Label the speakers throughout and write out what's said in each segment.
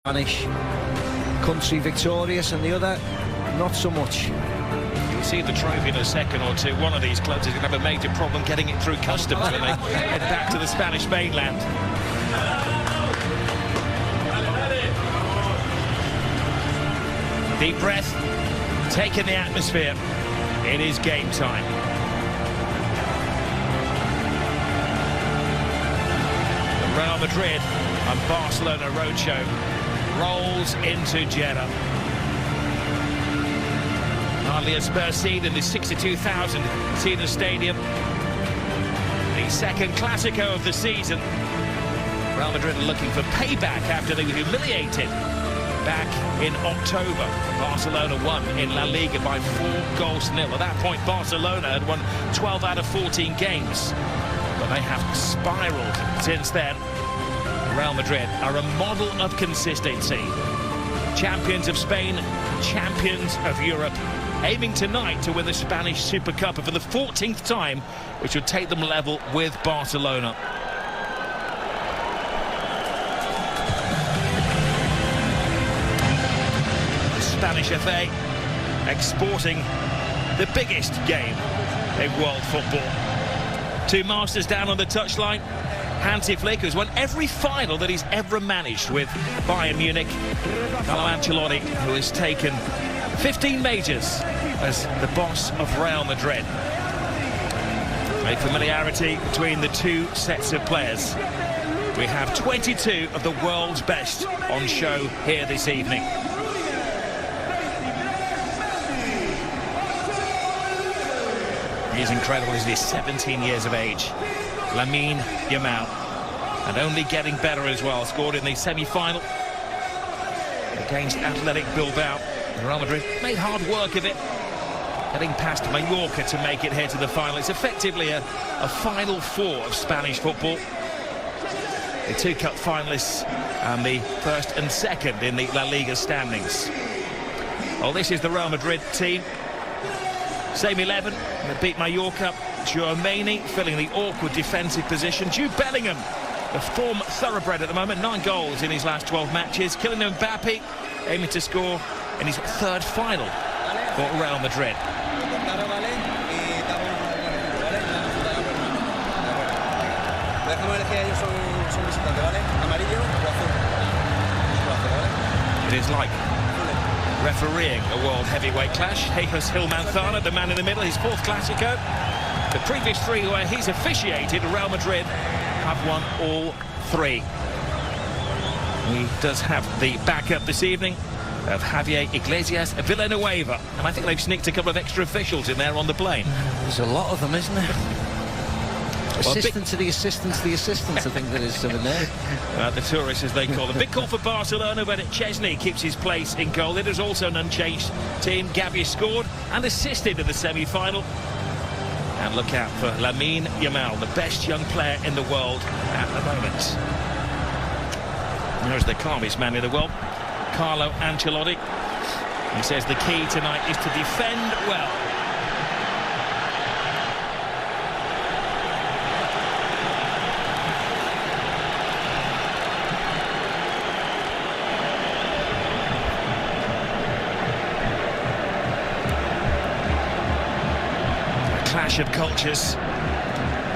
Speaker 1: Spanish country victorious and the other not so much.
Speaker 2: You'll see the trophy in a second or two. One of these clubs is going to have a major problem getting it through customs when they head back to the Spanish mainland. Deep breath, take in the atmosphere. It is game time. The Real Madrid and Barcelona roadshow rolls into Jeddah. Hardly a spare seat in the 62,000-seater stadium. The second Clásico of the season. Real Madrid are looking for payback after they were humiliated back in October. Barcelona won in La Liga by 4-0. At that point, Barcelona had won 12 out of 14 games. But they have spiraled since then. Real Madrid are a model of consistency. Champions of Spain, champions of Europe, aiming tonight to win the Spanish Super Cup for the 14th time, which would take them level with Barcelona. The Spanish FA exporting the biggest game in world football. Two masters down on the touchline. Hansi Flick, who's won every final that he's ever managed with Bayern Munich. Carlo Ancelotti, who has taken 15 majors as the boss of Real Madrid. A familiarity between the two sets of players. We have 22 of the world's best on show here this evening. He's incredible. He's 17 years of age. Lamine Yamal, and only getting better as well. Scored in the semi-final against Athletic Bilbao. Real Madrid made hard work of it, getting past Mallorca to make it here to the final. It's effectively a final four of Spanish football. The two cup finalists and the first and second in the La Liga standings. Well, this is the Real Madrid team. Same 11, they beat Mallorca. Tchouaméni filling the awkward defensive position. Jude Bellingham, the form thoroughbred at the moment, 9 goals in his last 12 matches. Kylian Mbappe aiming to score in his third final for Real Madrid. It is like refereeing a world heavyweight clash. Jesus Gil Manzana, the man in the middle, his fourth Clásico. The previous three where he's officiated, Real Madrid have won all 3. He does have the backup this evening of Javier Iglesias Villanueva, and I think they've sneaked a couple of extra officials in there on the plane.
Speaker 1: There's a lot of them, isn't there? Assistant to the assistants, I think there is some in there.
Speaker 2: The tourists, as they call them. Big call for Barcelona, but Chesney keeps his place in goal. It is also an unchanged team. Gavi scored and assisted in the semi-final. And look out for Lamine Yamal, the best young player in the world at the moment. There's the calmest man in the world, Carlo Ancelotti. He says the key tonight is to defend well. Clash of cultures,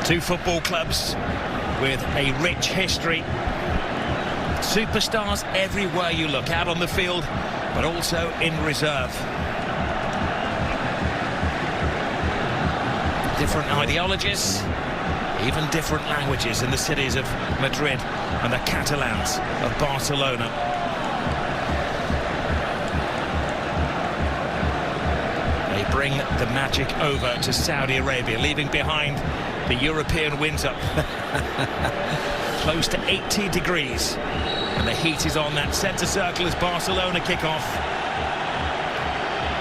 Speaker 2: two football clubs with a rich history, superstars everywhere you look, out on the field but also in reserve. Different ideologies, even different languages in the cities of Madrid and the Catalans of Barcelona. Bring the magic over to Saudi Arabia, leaving behind the European winter. Close to 80 degrees, and the heat is on that centre circle as Barcelona kick off.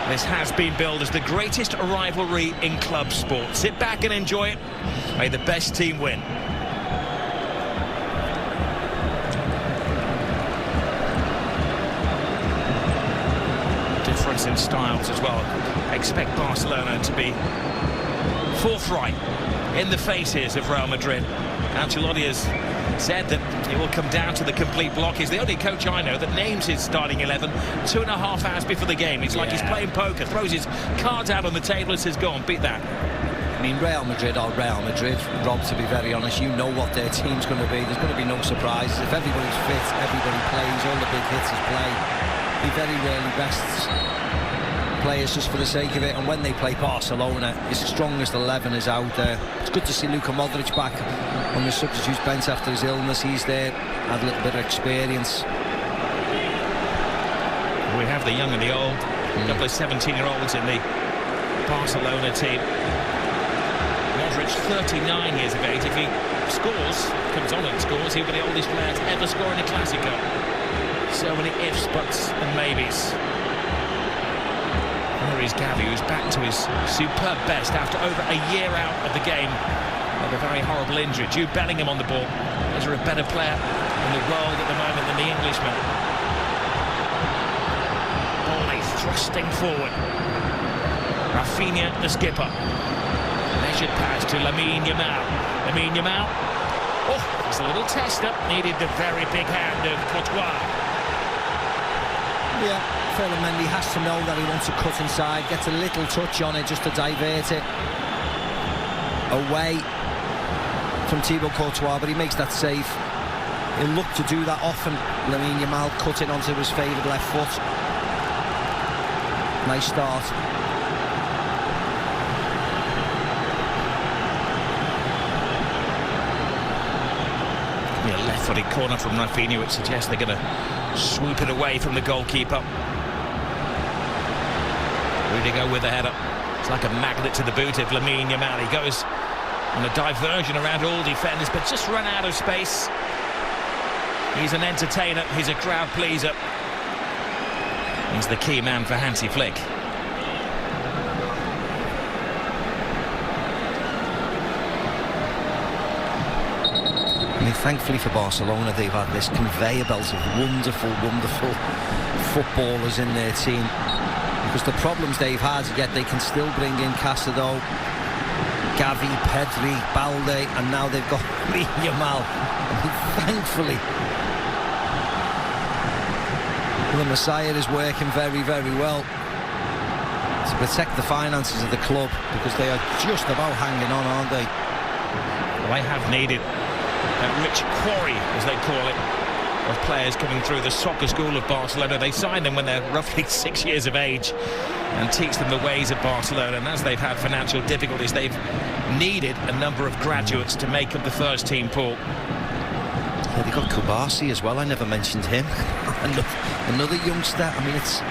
Speaker 2: This has been billed as the greatest rivalry in club sport. Sit back and enjoy it. May the best team win. Difference in styles as well. Expect Barcelona to be forthright in the faces of Real Madrid. Ancelotti has said that it will come down to the complete block. He's the only coach I know that names his starting 11 2.5 hours before the game. It's like he's playing poker, throws his cards out on the table and says, go on, beat that.
Speaker 1: I mean, Real Madrid are Real Madrid, Rob, to be very honest. You know what their team's going to be. There's going to be no surprises. If everybody's fit, everybody plays, all the big hitters play. He very rarely rests players just for the sake of it, and when they play Barcelona, his strongest 11 is out there. It's good to see Luka Modric back on the substitutes bench after his illness. He's there, had a little bit of experience.
Speaker 2: We have the young and the old, a couple of 17-year-olds in the Barcelona team. Modric, 39 years of age. If he scores, comes on and scores, he'll be the oldest player to ever score in a Clasico. So many ifs, buts and maybes. There is Gavi, who's back to his superb best after over a year out of the game with a very horrible injury. Jude Bellingham on the ball. Is there a better player in the world at the moment than the Englishman? Ball thrusting forward. Rafinha, the skipper. Measured pass to Lamine Yamal. Lamine Yamal. Oh, it's a little test-up. Needed the very big hand of Courtois.
Speaker 1: Yeah, Mendy has to know that he wants to cut inside, gets a little touch on it just to divert it away from Thibaut Courtois, but he makes that save. He'll look to do that often. Lamine Yamal cutting onto his favoured left foot. Nice start.
Speaker 2: A left-footed corner from Rafinha, which suggests they're going to swoop it away from the goalkeeper. Rudiger with the header. It's like a magnet to the boot of Lamine Yamal. He goes on a diversion around all defenders, but just run out of space. He's an entertainer. He's a crowd pleaser. He's the key man for Hansi Flick.
Speaker 1: I mean, thankfully for Barcelona, they've had this conveyor belt of wonderful, wonderful footballers in their team. Because the problems they've had, yet they can still bring in Casado, Gavi, Pedri, Balde, and now they've got Yamal. I mean, thankfully, the Messiah is working very, very well to protect the finances of the club, because they are just about hanging on, aren't they?
Speaker 2: Well, they have needed that rich quarry, as they call it, of players coming through the soccer school of Barcelona. They sign them when they're roughly 6 years of age and teach them the ways of Barcelona. And as they've had financial difficulties, they've needed a number of graduates to make up the first team pool.
Speaker 1: Yeah, they got Kubasi as well. I never mentioned him. Another youngster. I mean, it's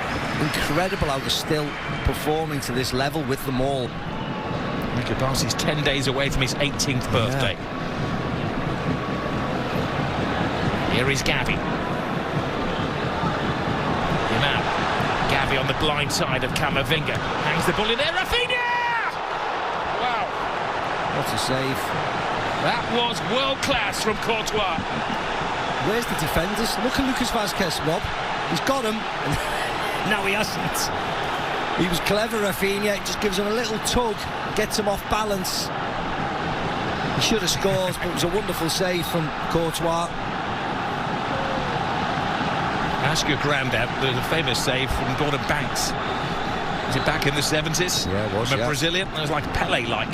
Speaker 1: incredible how they're still performing to this level with them all.
Speaker 2: Kubasi's 10 days away from his 18th birthday.
Speaker 1: Yeah.
Speaker 2: Here is Gavi. Yamal. Gavi on the blind side of Camavinga. Hangs the ball in there. Rafinha! Wow.
Speaker 1: What a save.
Speaker 2: That was world class from Courtois.
Speaker 1: Where's the defenders? Look at Lucas Vazquez, Rob. He's got him. No, he hasn't. He was clever, Rafinha. It just gives him a little tug, gets him off balance. He should have scored, but it was a wonderful save from Courtois.
Speaker 2: Ask your granddad. There's a famous save from Gordon Banks. Was it back in the 70s?
Speaker 1: Yeah, it was,
Speaker 2: From a Brazilian. It was like Pele-like.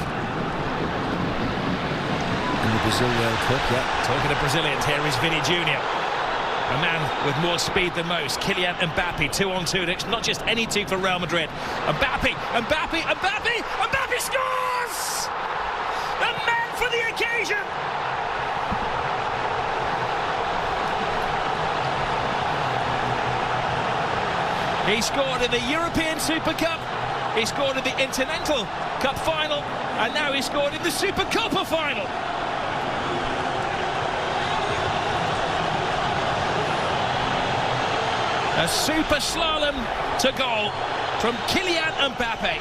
Speaker 1: In the Brazil World Cup, yeah.
Speaker 2: Talking to Brazilians, here is Vini Jr. A man with more speed than most. Kylian Mbappe, 2-on-2. It's not just any two for Real Madrid. Mbappe scores! A man for the occasion! He scored in the European Super Cup, he scored in the Intercontinental Cup final, and now he scored in the Super Copa final. A super slalom to goal from Kylian Mbappe.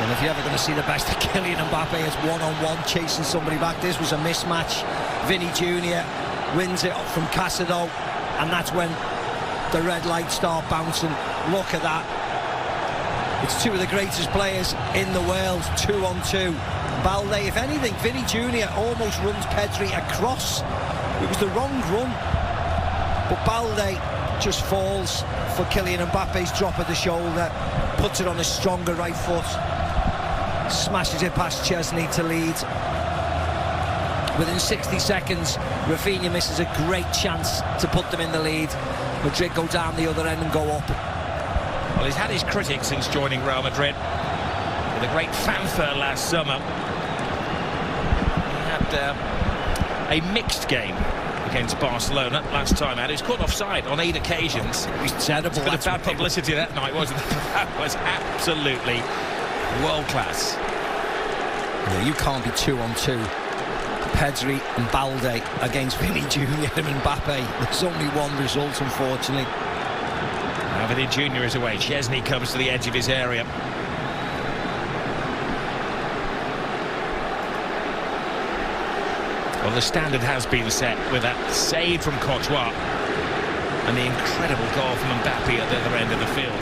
Speaker 1: And if you're ever going to see the best of Kylian Mbappe, it's one-on-one chasing somebody back. This was a mismatch. Vini Jr. wins it from Casado, and that's when the red lights start bouncing. Look at that. It's two of the greatest players in the world, 2-on-2. Balde, if anything, Vinny Jr. almost runs Pedri across. It was the wrong run, but Balde just falls for Kylian Mbappe's drop of the shoulder, puts it on his stronger right foot, smashes it past Chesney to lead. Within 60 seconds, Rafinha misses a great chance to put them in the lead. Madrid go down the other end and go up.
Speaker 2: Well, he's had his critics since joining Real Madrid, with a great fanfare last summer. He had a mixed game against Barcelona last time out. He was caught offside on 8 occasions.
Speaker 1: It was terrible.
Speaker 2: It was a bit of bad publicity that night, wasn't it? That was absolutely world class.
Speaker 1: Yeah, you can't be 2-on-2. Pedri and Balde against Vinny Jr. and Mbappe. There's only one result, unfortunately.
Speaker 2: Now Vinny Jr. is away. Chesney comes to the edge of his area. Well, the standard has been set with that save from Courtois and the incredible goal from Mbappe at the other end of the field.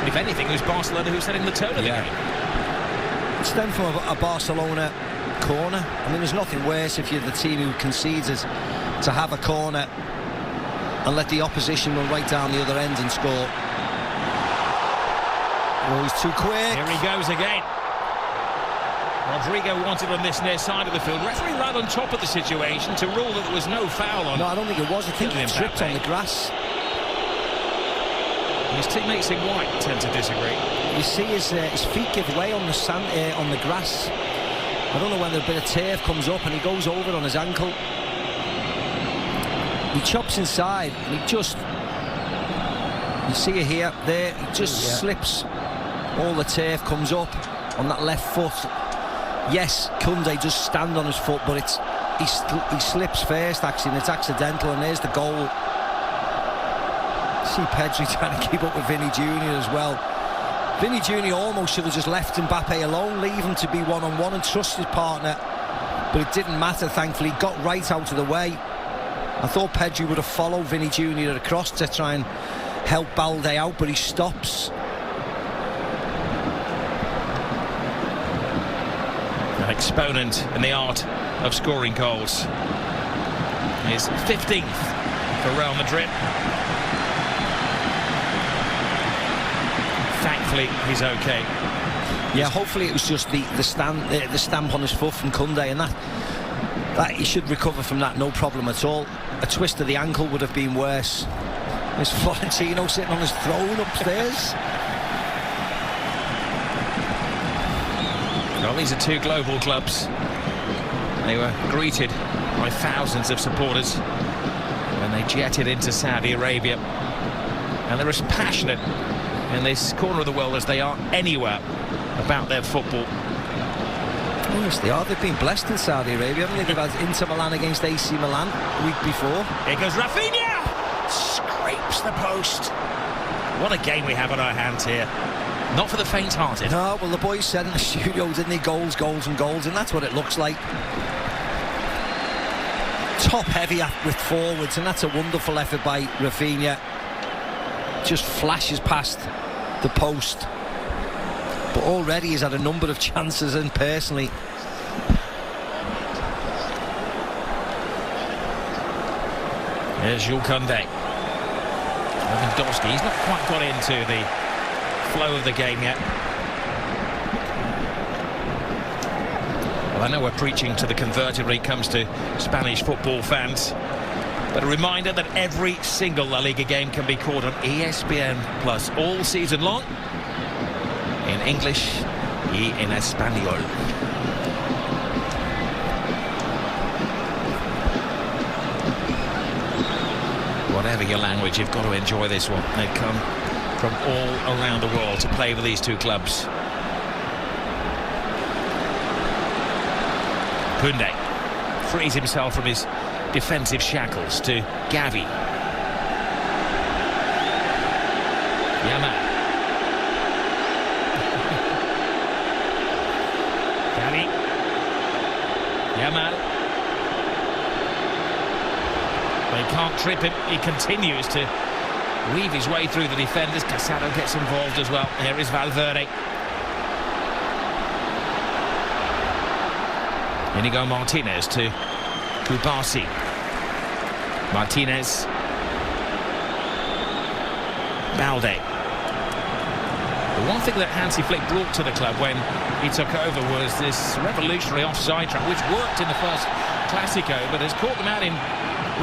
Speaker 2: If anything, it was Barcelona who setting the tone of the game.
Speaker 1: It stemmed from a Barcelona corner. I mean, there's nothing worse if you're the team who concedes it, to have a corner and let the opposition run right down the other end and score. Oh, he's too quick.
Speaker 2: Here he goes again. Rodrigo wanted on this near side of the field. Referee right on top of the situation to rule that there was no foul on.
Speaker 1: No, I don't think it was. I think he tripped on the grass.
Speaker 2: His teammates in white tend to disagree.
Speaker 1: You see his feet give way on the sand, on the grass. I don't know when a bit of turf comes up and he goes over on his ankle. He chops inside and he just, you see it here, there, he just slips. All the turf comes up on that left foot. Yes, Koundé does stand on his foot, but he slips first actually, and it's accidental, and there's the goal. See Pedri trying to keep up with Vinny Jr. as well. Vinny Jr. almost should have just left Mbappe alone, leave him to be one-on-one and trust his partner, but it didn't matter, thankfully. He got right out of the way. I thought Pedri would have followed Vinny Jr. across to try and help Balde out, but he stops.
Speaker 2: An exponent in the art of scoring goals. His 15th for Real Madrid. Thankfully, he's okay.
Speaker 1: Yeah, hopefully it was just the stamp on his foot from Koundé, and that he should recover from that, no problem at all. A twist of the ankle would have been worse. There's Florentino sitting on his throne upstairs.
Speaker 2: Well, these are two global clubs. They were greeted by thousands of supporters when they jetted into Saudi Arabia, and they're as passionate in this corner of the world as they are anywhere about their football.
Speaker 1: Yes, they are. They've been blessed in Saudi Arabia, haven't they? They've had Inter Milan against AC Milan the week before.
Speaker 2: Here goes Rafinha! Scrapes the post. What a game we have on our hands here. Not for the faint-hearted.
Speaker 1: No, well, the boys said in the studio, didn't they? Goals, goals and goals, and that's what it looks like. Top heavy with forwards, and that's a wonderful effort by Rafinha. Just flashes past the post. But already he's had a number of chances, and personally,
Speaker 2: there's Jules Koundé. Lewandowski, he's not quite got into the flow of the game yet. Well, I know we're preaching to the converted when it comes to Spanish football fans, but a reminder that every single La Liga game can be caught on ESPN Plus all season long, in English y en español. Whatever your language, you've got to enjoy this one. They've come from all around the world to play for these two clubs. Koundé frees himself from his defensive shackles to Gavi. Yamal. Gavi. Yamal. They can't trip him. He continues to weave his way through the defenders. Casado gets involved as well. Here is Valverde. Inigo Martinez to Kubasi. Martinez. Balde. The one thing that Hansi Flick brought to the club when he took over was this revolutionary offside trap, which worked in the first Clasico, but has caught them out in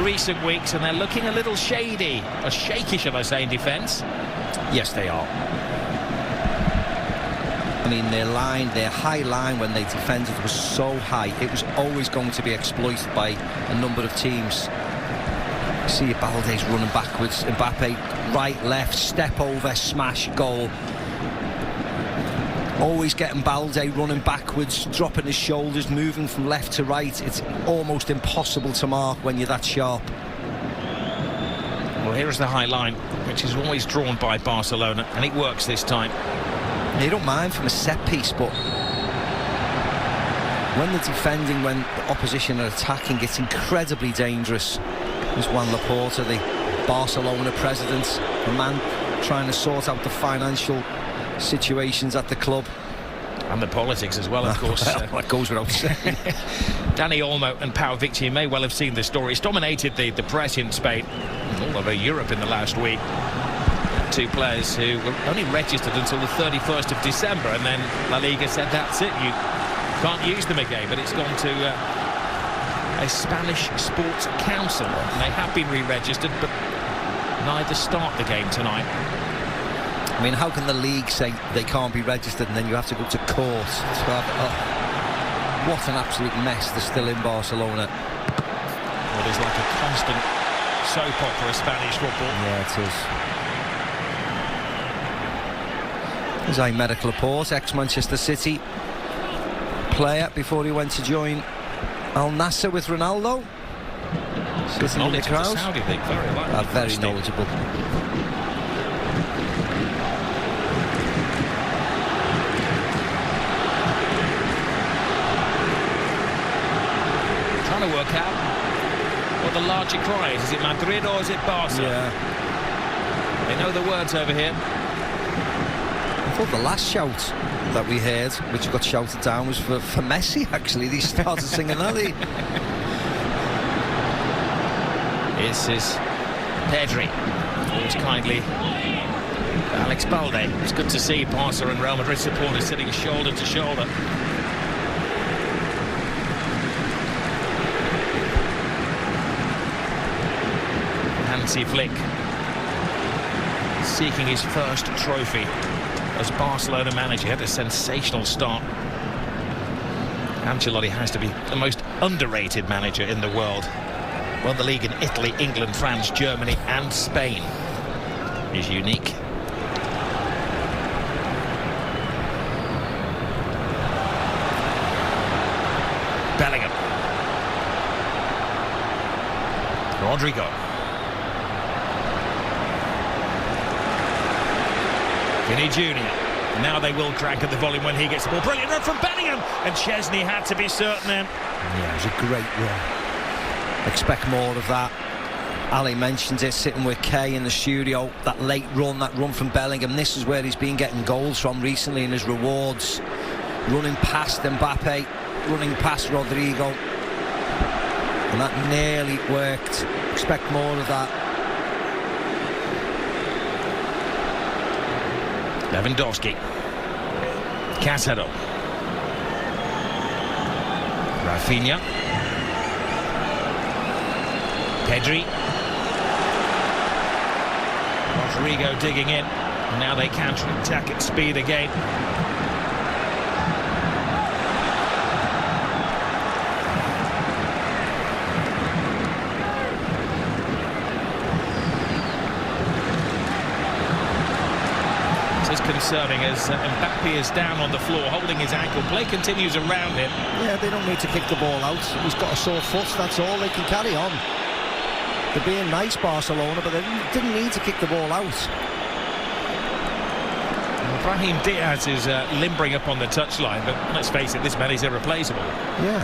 Speaker 2: recent weeks, and they're looking a little shady, or shaky, shall I say, in defence.
Speaker 1: Yes, they are. I mean, their high line when they defended was so high, it was always going to be exploited by a number of teams. See Balde's running backwards, Mbappe right, left, step over, smash, goal. Always getting Balde running backwards, dropping his shoulders, moving from left to right. It's almost impossible to mark when you're that sharp.
Speaker 2: Well, here is the high line, which is always drawn by Barcelona, and it works this time.
Speaker 1: They don't mind from a set piece, but when they're defending, when the opposition are attacking, it's incredibly dangerous. There's Juan Laporta, the Barcelona president, a man trying to sort out the financial situations at the club.
Speaker 2: And the politics as well, of course.
Speaker 1: Well, that goes without saying.
Speaker 2: Dani Olmo and Pau Victor, you may well have seen the story. It's dominated the press in Spain, all over Europe in the last week. Two players who were only registered until the 31st of December, and then La Liga said that's it, you can't use them again. But it's gone to a Spanish sports council, and they have been re-registered, but neither start the game tonight.
Speaker 1: I mean, how can the league say they can't be registered and then you have to go to court? What an absolute mess they're still in Barcelona.
Speaker 2: Well, it's like a constant soap opera of Spanish football.
Speaker 1: Yeah, it is. There's Aymeric Laporte, ex-Manchester City player before he went to join Al Nassr with Ronaldo. Sitting in the crowd.
Speaker 2: Saudi league,
Speaker 1: very knowledgeable.
Speaker 2: Trying to work out what the larger cry is. Is it Madrid or is it Barca?
Speaker 1: Yeah.
Speaker 2: They know the words over here.
Speaker 1: I thought the last shout that we heard, which got shouted down, was for Messi, actually. They started singing that.
Speaker 2: This is Pedri. Always kindly Alex Balde. It's good to see Barca and Real Madrid supporters sitting shoulder to shoulder. Hansi Flick seeking his first trophy as Barcelona manager. He had a sensational start. Ancelotti has to be the most underrated manager in the world. Won the league in Italy, England, France, Germany and Spain. Is unique. Bellingham. Rodrigo. Vinny Jr. Now they will crank at the volume when he gets the ball. Brilliant run from Bellingham, and Chesney had to be certain then.
Speaker 1: Yeah, it was a great run. Expect more of that. Ali mentions it, sitting with Kay in the studio. That late run, that run from Bellingham. This is where he's been getting goals from recently in his rewards. Running past Mbappe, running past Rodrigo. And that nearly worked. Expect more of that.
Speaker 2: Lewandowski. Casado. Rafinha. Pedri. Rodrigo digging in. Now they counter-attack at speed again. Concerning as Mbappe is down on the floor holding his ankle. Play continues around him.
Speaker 1: Yeah, they don't need to kick the ball out. He's got a sore foot, that's all. They can carry on. They're being nice, Barcelona, but they didn't need to kick the ball out.
Speaker 2: Brahim Diaz is limbering up on the touchline, but let's face it, this man is irreplaceable.
Speaker 1: Yeah.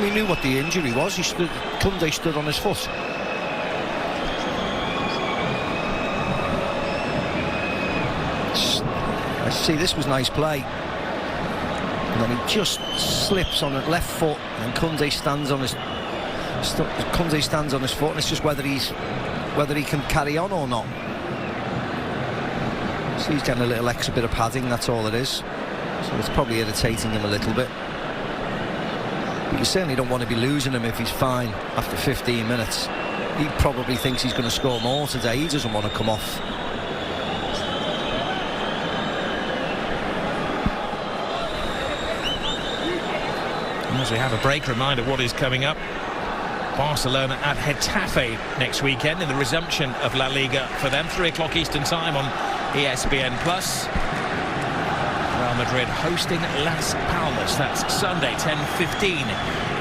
Speaker 1: we knew what the injury was. Koundé stood on his foot. I see, this was nice play. And then he just slips on the left foot, and Koundé stands on his foot, and it's just whether he can carry on or not. So he's getting a little extra bit of padding, that's all it is. So it's probably irritating him a little bit. But you certainly don't want to be losing him if he's fine after 15 minutes. He probably thinks he's going to score more today. He doesn't want to come off.
Speaker 2: As we have a break, reminder what is coming up. Barcelona at Getafe next weekend in the resumption of La Liga for them. 3 o'clock Eastern time on ESPN+. Real Madrid hosting Las Palmas. That's Sunday, 10:15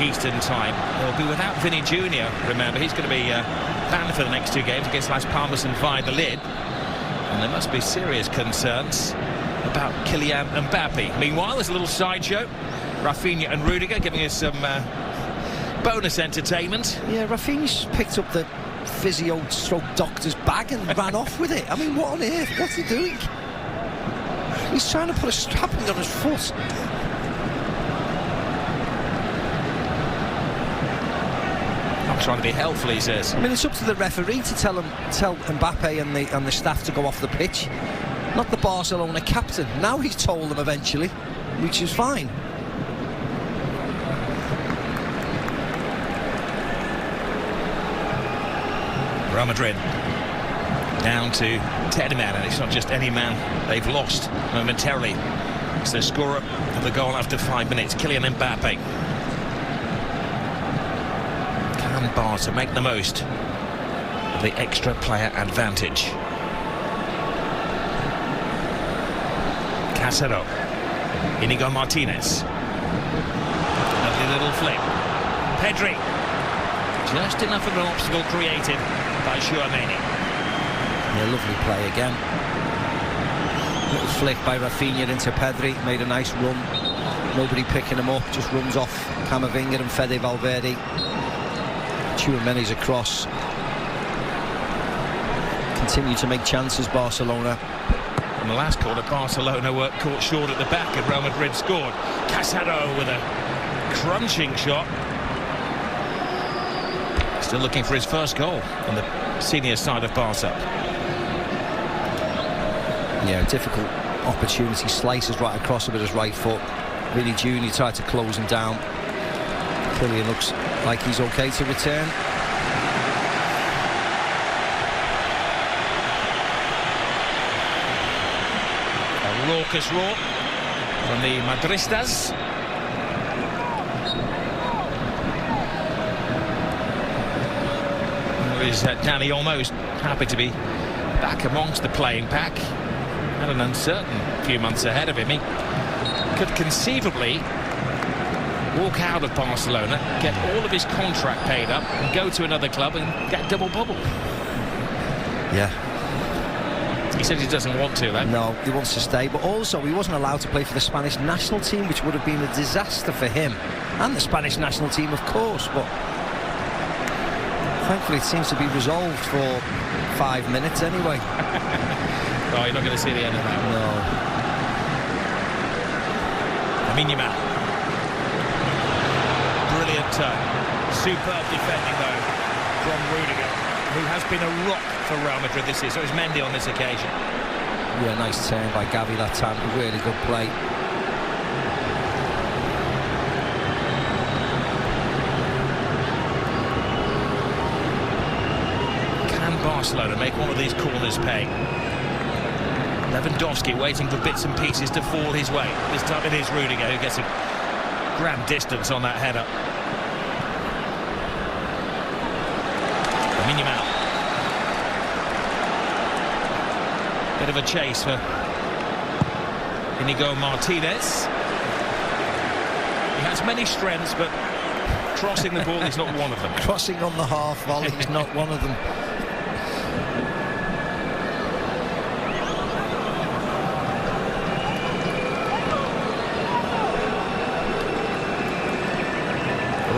Speaker 2: Eastern time. They'll be without Vinny Jr. Remember, he's going to be banned for the next 2 games against Las Palmas and Valladolid. And there must be serious concerns about Kylian Mbappe. Meanwhile, there's a little sideshow. Rafinha and Rudiger giving us some bonus entertainment.
Speaker 1: Yeah, Rafinha's picked up the physio/doctor's bag and ran off with it. I mean, what on earth? What's he doing? He's trying to put a strap on his foot.
Speaker 2: I'm trying to be helpful, he says.
Speaker 1: I mean, it's up to the referee to tell Mbappe and the staff to go off the pitch, not the Barcelona captain. Now he's told them eventually, which is fine.
Speaker 2: Real Madrid down to 10 men, and it's not just any man they've lost momentarily. It's the scorer of the goal after 5 minutes, Kylian Mbappe. Can Barca make the most of the extra player advantage? Casero, Inigo Martinez, lovely little flip. Pedri, just enough of an obstacle created by Chouameni.
Speaker 1: Yeah, lovely play again. Little flick by Rafinha into Pedri, made a nice run. Nobody picking him up, just runs off Camavinga and Fede Valverde. Chouameni's across. Continue to make chances, Barcelona.
Speaker 2: In the last quarter, Barcelona were caught short at the back and Real Madrid scored. Casado with a crunching shot. Still looking for his first goal on the senior side of Barca.
Speaker 1: Yeah, difficult opportunity. Slices right across him with his right foot. Vinny Jr. tried to close him down. Kylian looks like he's okay to return.
Speaker 2: A raucous roar from the Madristas. Is Danny almost happy to be back amongst the playing pack. Had an uncertain few months ahead of him. He could conceivably walk out of Barcelona, get all of his contract paid up and go to another club and get double bubble.
Speaker 1: Yeah.
Speaker 2: He says he doesn't want to, though.
Speaker 1: No, he wants to stay, but also he wasn't allowed to play for the Spanish national team, which would have been a disaster for him and the Spanish national team, of course, but thankfully it seems to be resolved for 5 minutes anyway.
Speaker 2: Oh, you're not going to see the end of that.
Speaker 1: No.
Speaker 2: Lamine Yamal. Brilliant turn. Superb defending, though, from Rudiger, who has been a rock for Real Madrid this year. So is Mendy on this occasion.
Speaker 1: Yeah, nice turn by Gavi that time. A really good play.
Speaker 2: Barcelona make one of these corners pay. Lewandowski waiting for bits and pieces to fall his way. This time it is Rudiger who gets a grand distance on that header. Lamine Yamal. Bit of a chase for Inigo Martinez. He has many strengths, but crossing the ball is not one of them.
Speaker 1: Crossing on the half volley is not one of them.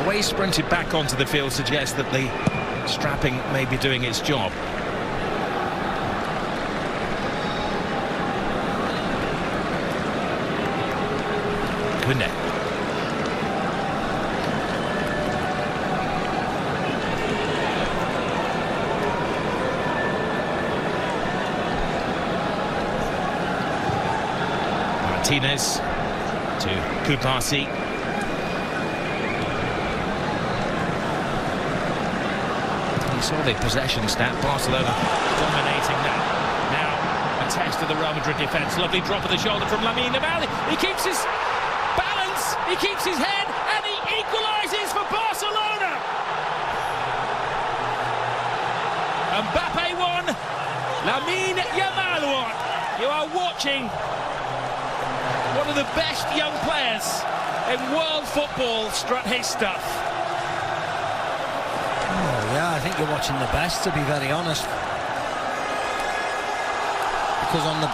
Speaker 2: Away way he sprinted back onto the field suggests that the strapping may be doing its job. Good. Martinez to Kupasi. You saw the possession stat. Barcelona dominating that. Now a test of the Real Madrid defence. Lovely drop of the shoulder from Lamine Yamal. He keeps his balance, he keeps his head, and he equalises for Barcelona. Mbappe won. Lamine Yamal won. You are watching one of the best young players in world football strut his stuff.
Speaker 1: Oh, yeah, I think you're watching the best, to be very honest. Because on the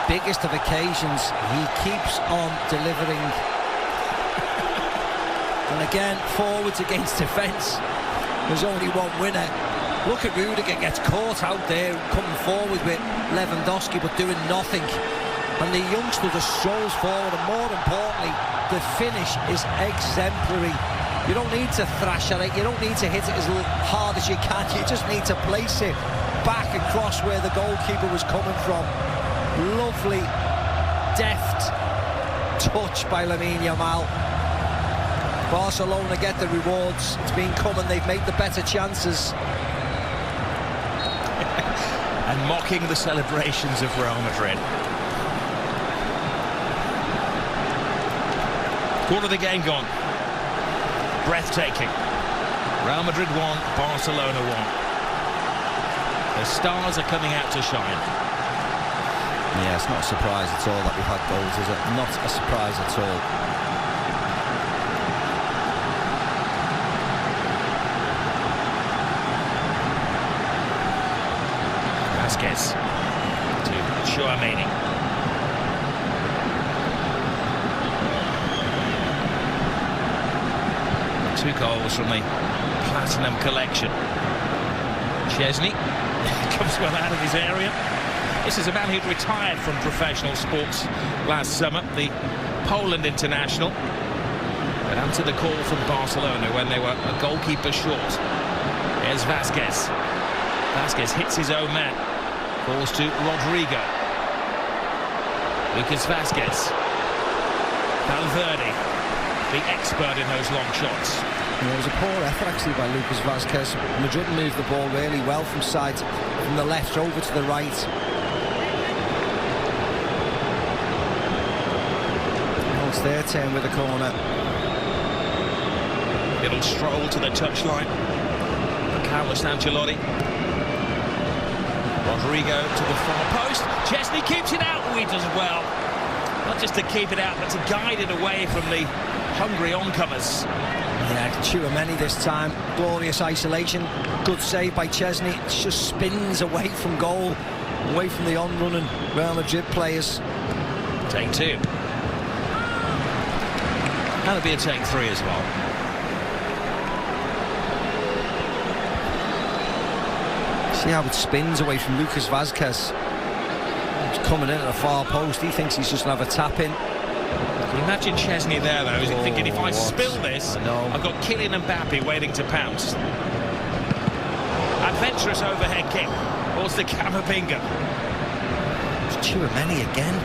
Speaker 1: biggest of occasions, he keeps on delivering. And again, forwards against defence, there's only one winner. Look at Rudiger, gets caught out there, coming forward with Lewandowski, but doing nothing. And the youngster just strolls forward, and more importantly, the finish is exemplary. You don't need to thrash at it, you don't need to hit it as hard as you can, you just need to place it back across where the goalkeeper was coming from. Lovely, deft touch by Lamine Yamal. Barcelona get the rewards, it's been coming, they've made the better chances.
Speaker 2: And mocking the celebrations of Real Madrid. Quarter of the game gone. Breathtaking. Real Madrid won, Barcelona won. The stars are coming out to shine.
Speaker 1: Yeah, it's not a surprise at all that we've had goals, is it? Not a surprise at all.
Speaker 2: Vasquez to Chouameni. Two goals from the Platinum Collection. Chesney comes well out of his area. This is a man who'd retired from professional sports last summer, the Poland international, and answered the call from Barcelona when they were a goalkeeper short. Here's Vasquez. Vasquez hits his own man. Falls to Rodrigo. Lucas Vasquez. Valverde, the expert in those long shots.
Speaker 1: It was a poor effort actually by Lucas Vasquez. Madrid moved the ball really well from the left over to the right. Now it's their turn with the corner.
Speaker 2: Little stroll to the touchline. Carlos Ancelotti. Rodrigo to the far post. Chesney keeps it out. Oh, he does well. Not just to keep it out, but to guide it away from the hungry oncomers.
Speaker 1: Yeah, Chouameni this time. Glorious isolation. Good save by Chesney. It just spins away from goal, away from the on-running Real Madrid players.
Speaker 2: Take two. That'll be a take three as well.
Speaker 1: See how it spins away from Lucas Vasquez. He's coming in at the far post. He thinks he's just going to have a tap in.
Speaker 2: Can you imagine Chesney there, though? Is he thinking, if I spill this, I've got Kylian Mbappe waiting to pounce? Adventurous overhead kick towards the Camavinga.
Speaker 1: It's Chouameni again.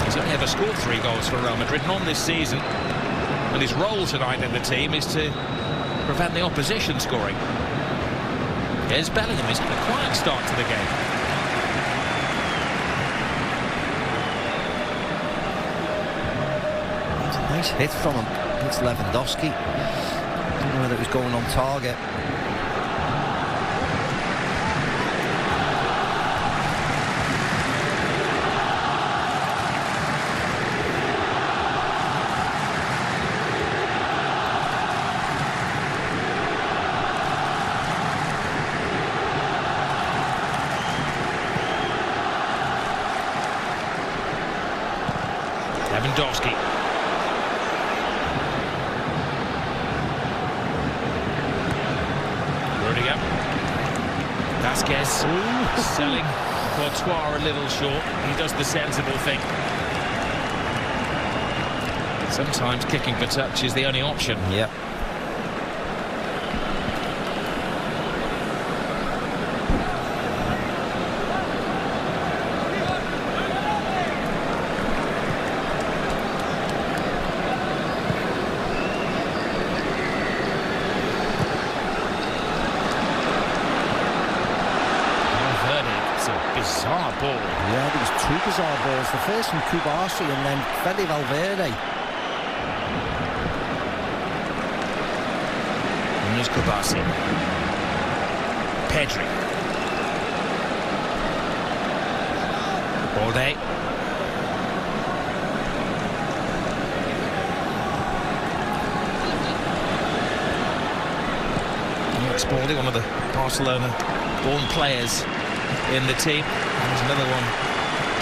Speaker 2: He's only ever scored 3 goals for Real Madrid, none this season. And his role tonight in the team is to prevent the opposition scoring. Here's Bellingham. He's had a quiet start to the game.
Speaker 1: Nice hit from him. It's Lewandowski. I don't know whether it was going on target.
Speaker 2: Lewandowski. Vinicius selling Courtois a little short. He does the sensible thing. Sometimes kicking for touch is the only option.
Speaker 1: Yeah.
Speaker 2: Bizarre ball.
Speaker 1: Yeah, there was two bizarre balls. The first from Kubasi and then Fede Valverde.
Speaker 2: And there's Kubasi. Pedri. Balde. Alex Balde, one of the Barcelona-born players in the team. There's another one.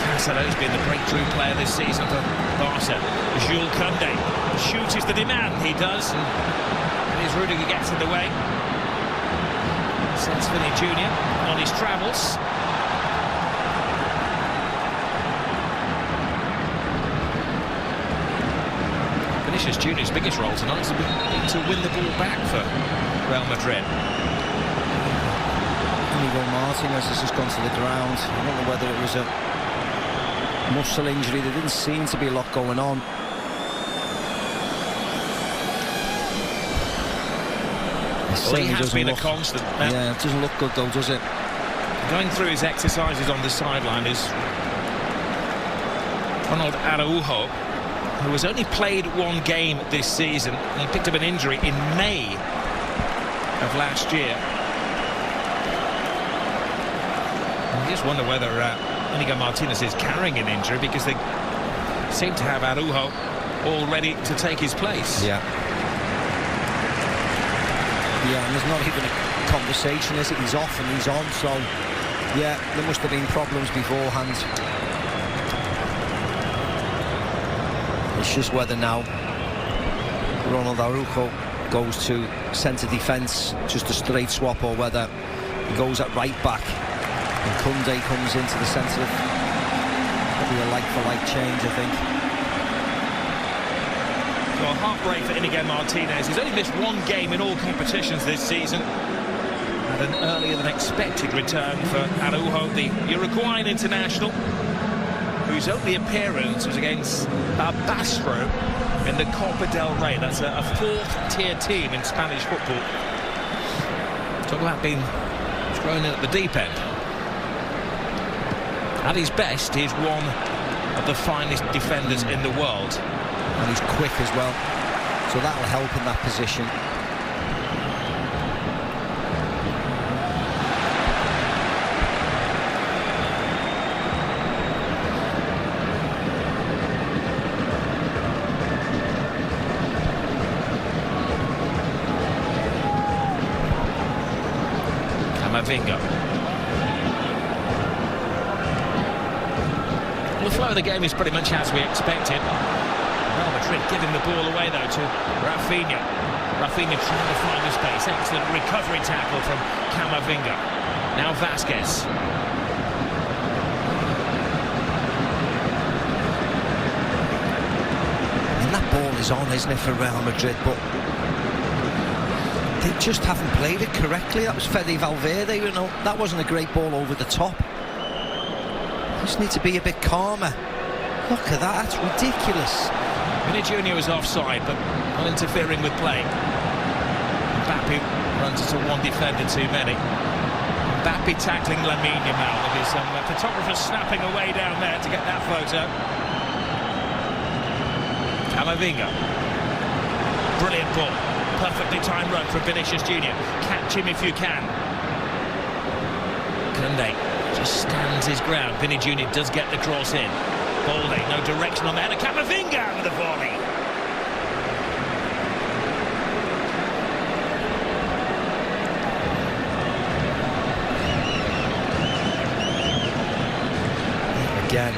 Speaker 2: Casado's been the breakthrough player this season for Barca. Jules Koundé. Shoot is the demand. He does. And his Rudiger gets in the way. Sends Vinny Jr. on his travels. Vinicius Jr.'s biggest role tonight has been to win the ball back for Real Madrid.
Speaker 1: Martinez has just gone to the ground. I don't know whether it was a muscle injury. There didn't seem to be a lot going on.
Speaker 2: Well, he has been a constant.
Speaker 1: Yeah, it doesn't look good though, does it?
Speaker 2: Going through his exercises on the sideline is Ronald Araujo, who has only played one game this season. He picked up an injury in May of last year. I just wonder whether Inigo Martinez is carrying an injury, because they seem to have Araujo all ready to take his place.
Speaker 1: Yeah. Yeah, and there's not even a conversation, is it? He's off and he's on, so yeah, there must have been problems beforehand. It's just whether now Ronald Araujo goes to centre defence, just a straight swap, or whether he goes at right back and Koundé comes into the centre. Probably a like-for-like change, I think.
Speaker 2: Well, heartbreak for Inigo Martinez. He's only missed one game in all competitions this season. And an earlier than expected return for Araujo, the Uruguayan international, whose only appearance was against Bastro in the Copa del Rey. That's a fourth-tier team in Spanish football. Talk about being thrown in at the deep end. At his best, he's one of the finest defenders in the world.
Speaker 1: And he's quick as well, so that'll help in that position.
Speaker 2: Camavinga. The flow of the game is pretty much as we expected. Real Madrid giving the ball away though to Rafinha. Rafinha trying to find the space. Excellent recovery tackle from Camavinga. Now Vasquez.
Speaker 1: And that ball is on, isn't it, for Real Madrid? But they just haven't played it correctly. That was Fede Valverde, you know. That wasn't a great ball over the top. Just need to be a bit calmer. Look at that, that's ridiculous.
Speaker 2: Vinny Jr. was offside, but not interfering with play. Mbappe runs into one defender too many. Mbappe tackling Lamine Yamal. There'll be some photographers snapping away down there to get that photo. Camavinga. Brilliant ball. Perfectly timed run from Vinicius Jr. Catch him if you can. Koundé just stands his ground. Vinny Jr. does get the cross in. Balde, no direction on there. Camavinga with the volley.
Speaker 1: Again,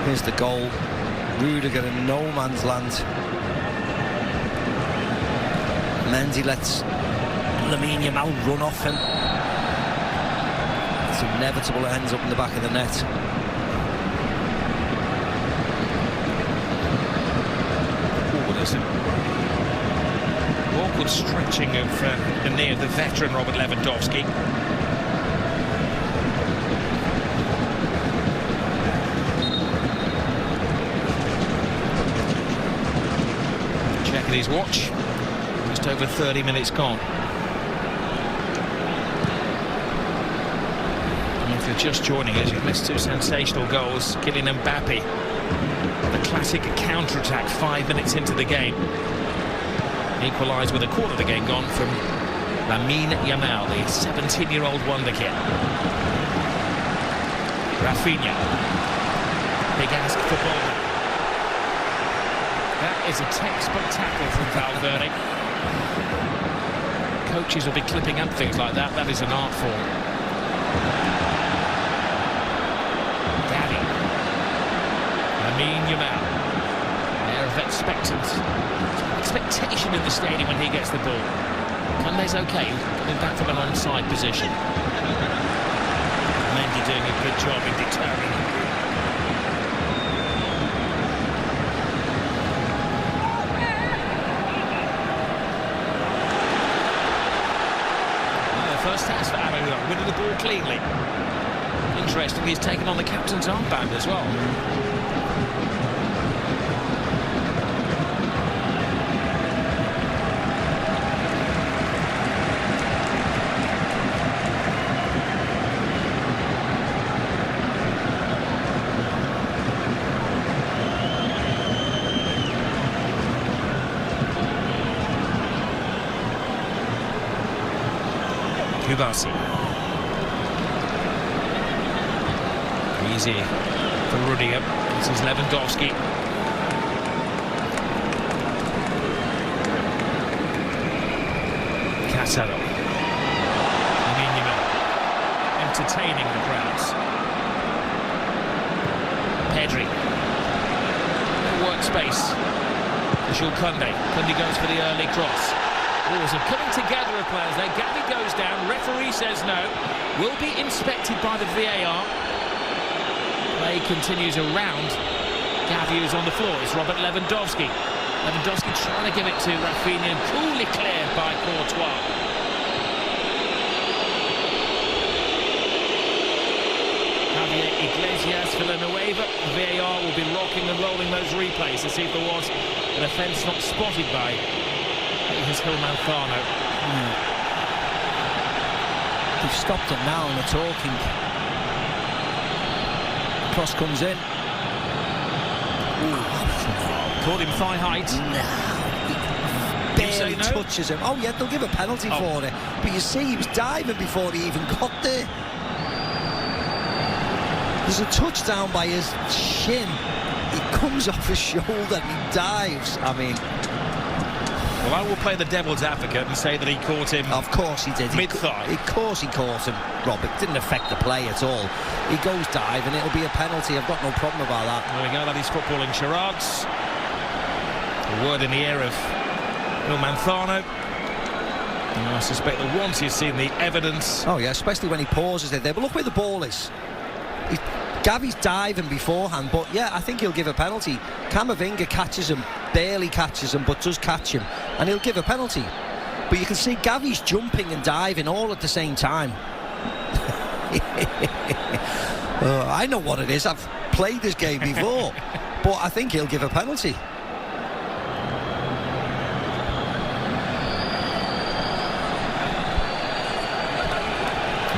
Speaker 1: here's the goal. Rudiger in no man's land. Mendy lets Lamine Yamal run off him. It's inevitable it ends up in the back of the net.
Speaker 2: Oh, there's an awkward stretching of the knee of the veteran Robert Lewandowski. Check at his watch. Just over 30 minutes gone. If you're just joining us, you've missed two sensational goals. Kylian Mbappe, the classic counter-attack 5 minutes into the game. Equalised with a quarter of the game gone from Lamine Yamal, the 17-year-old wonderkid. Rafinha. Big ask for ball. That is a textbook tackle from Valverde. Coaches will be clipping up things like that. That is an art form. Lamine Yamal, air of expectation in the stadium when he gets the ball. Kande's okay, coming back from an onside position. Mendy doing a good job in deterring. The first task for Arroyo, winning the ball cleanly. Interestingly, he's taken on the captain's armband as well. Kubasi. Easy for Rudiger. This is Lewandowski. Casado. Lamine Yamal. Entertaining the crowds. Pedri. Workspace. Jules Koundé. Koundé goes for the early cross. There's a coming together of players there. Gavi goes down. Referee says no. Will be inspected by the VAR. Play continues around. Gavi is on the floor. It's Robert Lewandowski. Lewandowski trying to give it to Rafinha and coolly cleared by Courtois. Javier Iglesias, Villanueva. VAR will be rocking and rolling those replays to see if there was an offence not spotted by his Manzano.
Speaker 1: They've stopped it now and they're talking. Cross comes in.
Speaker 2: Caught him thigh height.
Speaker 1: No. Barely touches him. Oh yeah, they'll give a penalty for it. But you see, he was diving before he even got there. There's a touchdown by his shin. He comes off his shoulder and he dives. I mean...
Speaker 2: Well, I will play the devil's advocate and say that he caught him.
Speaker 1: Of course he did.
Speaker 2: Mid-thigh.
Speaker 1: Of course he caught him, Rob. It didn't affect the play at all. He goes dive and it'll be a penalty. I've got no problem about that.
Speaker 2: There we go. That is footballing charades. A word in the ear of Manzano. I suspect that once he's seen the evidence...
Speaker 1: Oh, yeah, especially when he pauses it there. But look where the ball is. Gavi's diving beforehand, but yeah, I think he'll give a penalty. Camavinga catches him, barely catches him, but does catch him, and he'll give a penalty. But you can see Gavi's jumping and diving all at the same time. I know what it is. I've played this game before, but I think he'll give a penalty.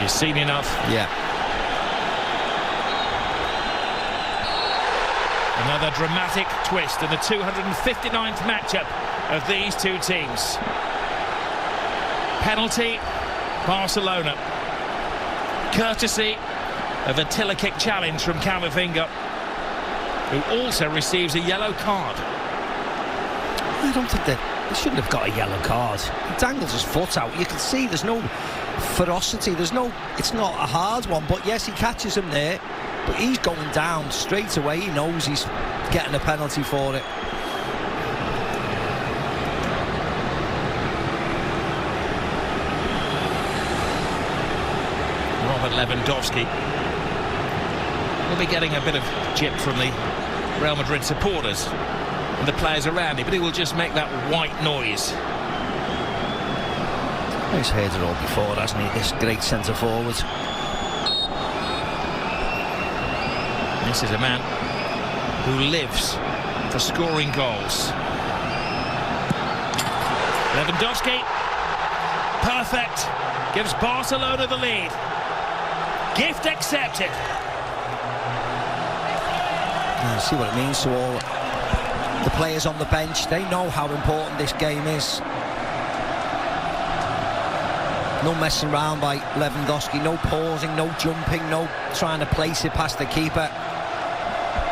Speaker 2: You've seen enough.
Speaker 1: Yeah.
Speaker 2: Another dramatic twist in the 259th matchup of these two teams. Penalty, Barcelona. Courtesy of a Tiller kick challenge from Camavinga, who also receives a yellow card.
Speaker 1: I don't think they shouldn't have got a yellow card. He dangles his foot out. You can see there's no ferocity. It's not a hard one, but yes, he catches him there. But he's going down straight away. He knows he's getting a penalty for it.
Speaker 2: Robert Lewandowski. He'll be getting a bit of jip from the Real Madrid supporters and the players around him, but he will just make that white noise.
Speaker 1: He's heard it all before, hasn't he? This great centre forward.
Speaker 2: This is a man who lives for scoring goals. Lewandowski, perfect, gives Barcelona the lead. Gift accepted.
Speaker 1: You see what it means to all the players on the bench. They know how important this game is. No messing around by Lewandowski, no pausing, no jumping, no trying to place it past the keeper.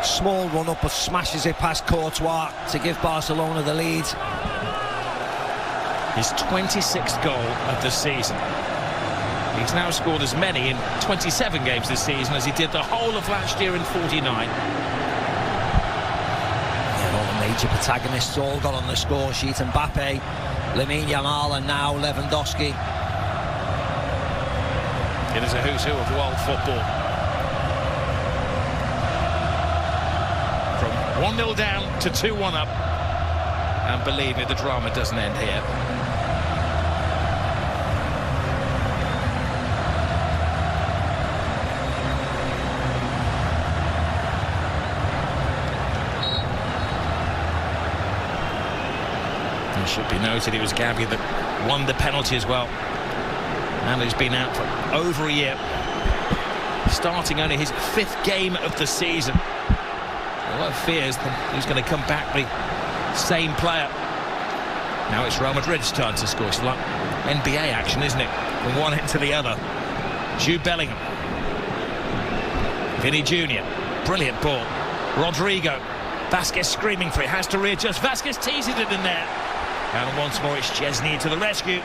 Speaker 1: Small run-up, but smashes it past Courtois to give Barcelona the lead.
Speaker 2: His 26th goal of the season. He's now scored as many in 27 games this season as he did the whole of last year in 49.
Speaker 1: Yeah, all the major protagonists all got on the score sheet. Mbappe, Lamine Yamal, and now Lewandowski.
Speaker 2: It is a who's who of world football. From 1-0 down to 2-1 up. And believe me, the drama doesn't end here. It should be noted it was Gavi that won the penalty as well. And he's been out for over a year, starting only his 5th game of the season. A lot of fears that he's going to come back the same player. Now it's Real Madrid's turn to score. It's like NBA action, isn't it? From one end to the other. Jude Bellingham. Vinny Jr. Brilliant ball. Rodrigo. Vasquez screaming for it. Has to readjust. Vasquez teases it in there. And once more it's Chesney to the rescue.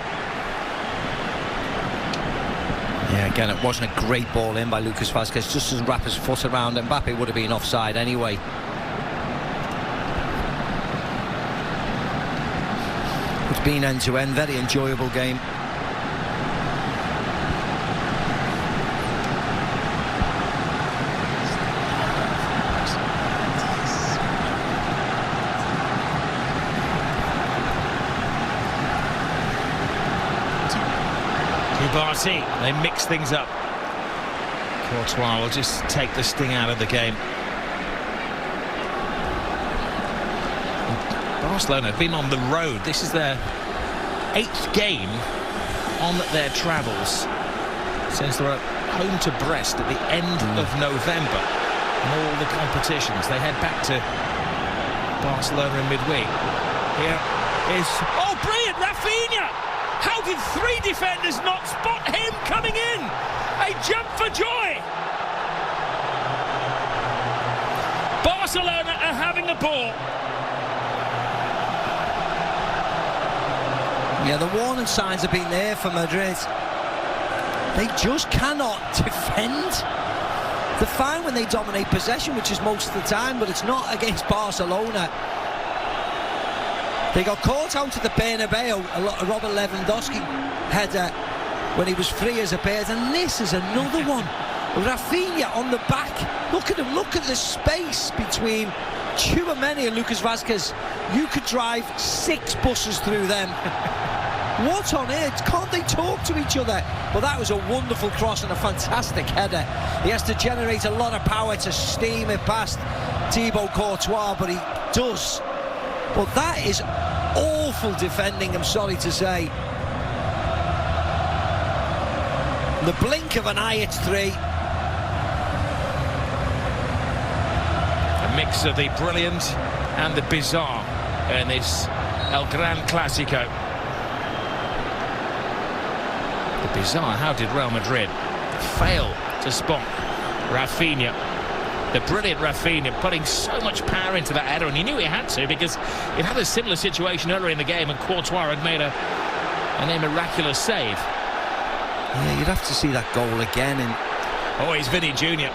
Speaker 1: Yeah, again, it wasn't a great ball in by Lucas Vasquez. Just doesn't wrap his foot around. Mbappe would have been offside anyway. It's been end-to-end, very enjoyable game.
Speaker 2: Barty, they mix things up. Courtois will just take the sting out of the game. Barcelona have been on the road. This is their 8th game on their travels since they were home to Brest at the end of November in all the competitions. They head back to Barcelona in midweek. Here is, oh, brilliant, Rafinha! How did 3 defenders not spot him coming in? A jump for joy. Barcelona are having the ball.
Speaker 1: Yeah, the warning signs have been there for Madrid. They just cannot defend. They're fine when they dominate possession, which is most of the time, but it's not against Barcelona. They got caught out at the Bernabeu, a Robert Lewandowski header when he was free as a bird, and this is another one. Rafinha on the back. Look at him, look at the space between Tchouaméni and Lucas Vasquez. You could drive 6 buses through them. What on earth? Can't they talk to each other? But that was a wonderful cross and a fantastic header. He has to generate a lot of power to steam it past Thibaut Courtois, but he does. But that is awful defending, I'm sorry to say. The blink of an eye, it's 3.
Speaker 2: A mix of the brilliant and the bizarre in this El Gran Clásico. The bizarre, how did Real Madrid fail to spot Rafinha? The brilliant Rafinha putting so much power into that header, and he knew he had to because it had a similar situation earlier in the game and Courtois had made a miraculous save.
Speaker 1: Yeah, you'd have to see that goal again. And
Speaker 2: oh, it's Vinny Jr.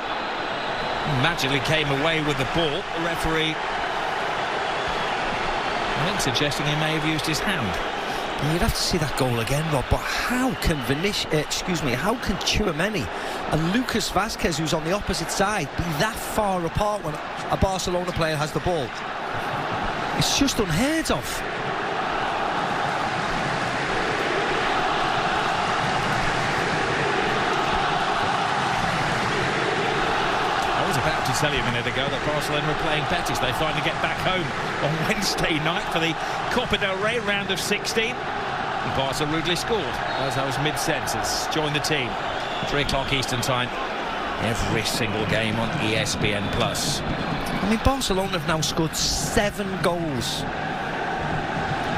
Speaker 2: Magically came away with the ball. The referee, I think, suggesting he may have used his hand.
Speaker 1: You'd have to see that goal again, Rob, but how can how can Tchouaméni and Lucas Vazquez, who's on the opposite side, be that far apart when a Barcelona player has the ball? It's just unheard of.
Speaker 2: I was about to tell you a minute ago that Barcelona were playing Betis. They finally get back home on Wednesday night for the Copa del Rey round of 16. And Barca rudely scored as I was mid-sentence. Join the team. 3 o'clock Eastern time. Every single game on ESPN+.
Speaker 1: I mean, Barcelona have now scored 7 goals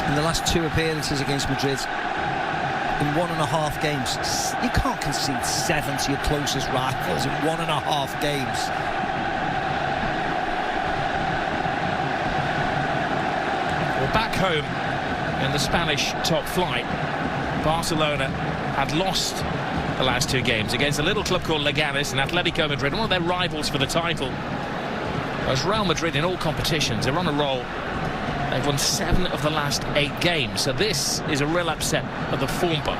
Speaker 1: in the last 2 appearances against Madrid in 1.5 games. You can't concede 7 to your closest rivals in 1.5 games.
Speaker 2: Well, back home in the Spanish top flight, Barcelona had lost the last 2 games against a little club called Leganes and Atletico Madrid, one of their rivals for the title. As Real Madrid in all competitions, they're on a roll. They've won 7 of the last 8 games, so this is a real upset of the form book.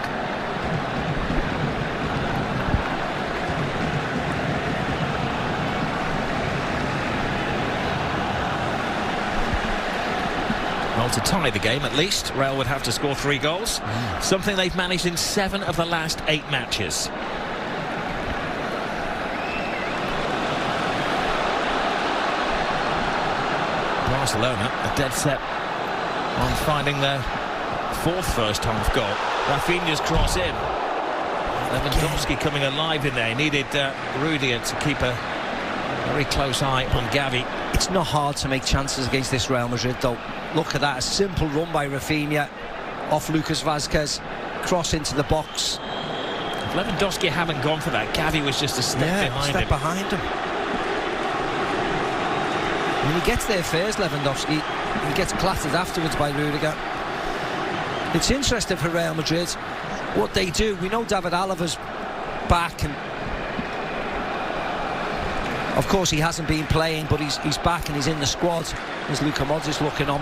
Speaker 2: Well, to tie the game at least, Real would have to score 3 goals, something they've managed in 7 of the last 8 matches. Barcelona are dead set on finding their 4th first-half goal. Rafinha's cross in. Lewandowski coming alive in there. He needed Rudiger to keep a very close eye on Gavi.
Speaker 1: It's not hard to make chances against this Real Madrid, though. Look at that, a simple run by Rafinha off Lucas Vazquez, cross into the box.
Speaker 2: If Lewandowski hadn't gone for that, Gavi was just a step behind him.
Speaker 1: When he gets there first, Lewandowski, he gets clattered afterwards by Rudiger. It's interesting for Real Madrid what they do. We know David Alava's back, and of course he hasn't been playing, but he's back and he's in the squad. There's Luka Modric looking on.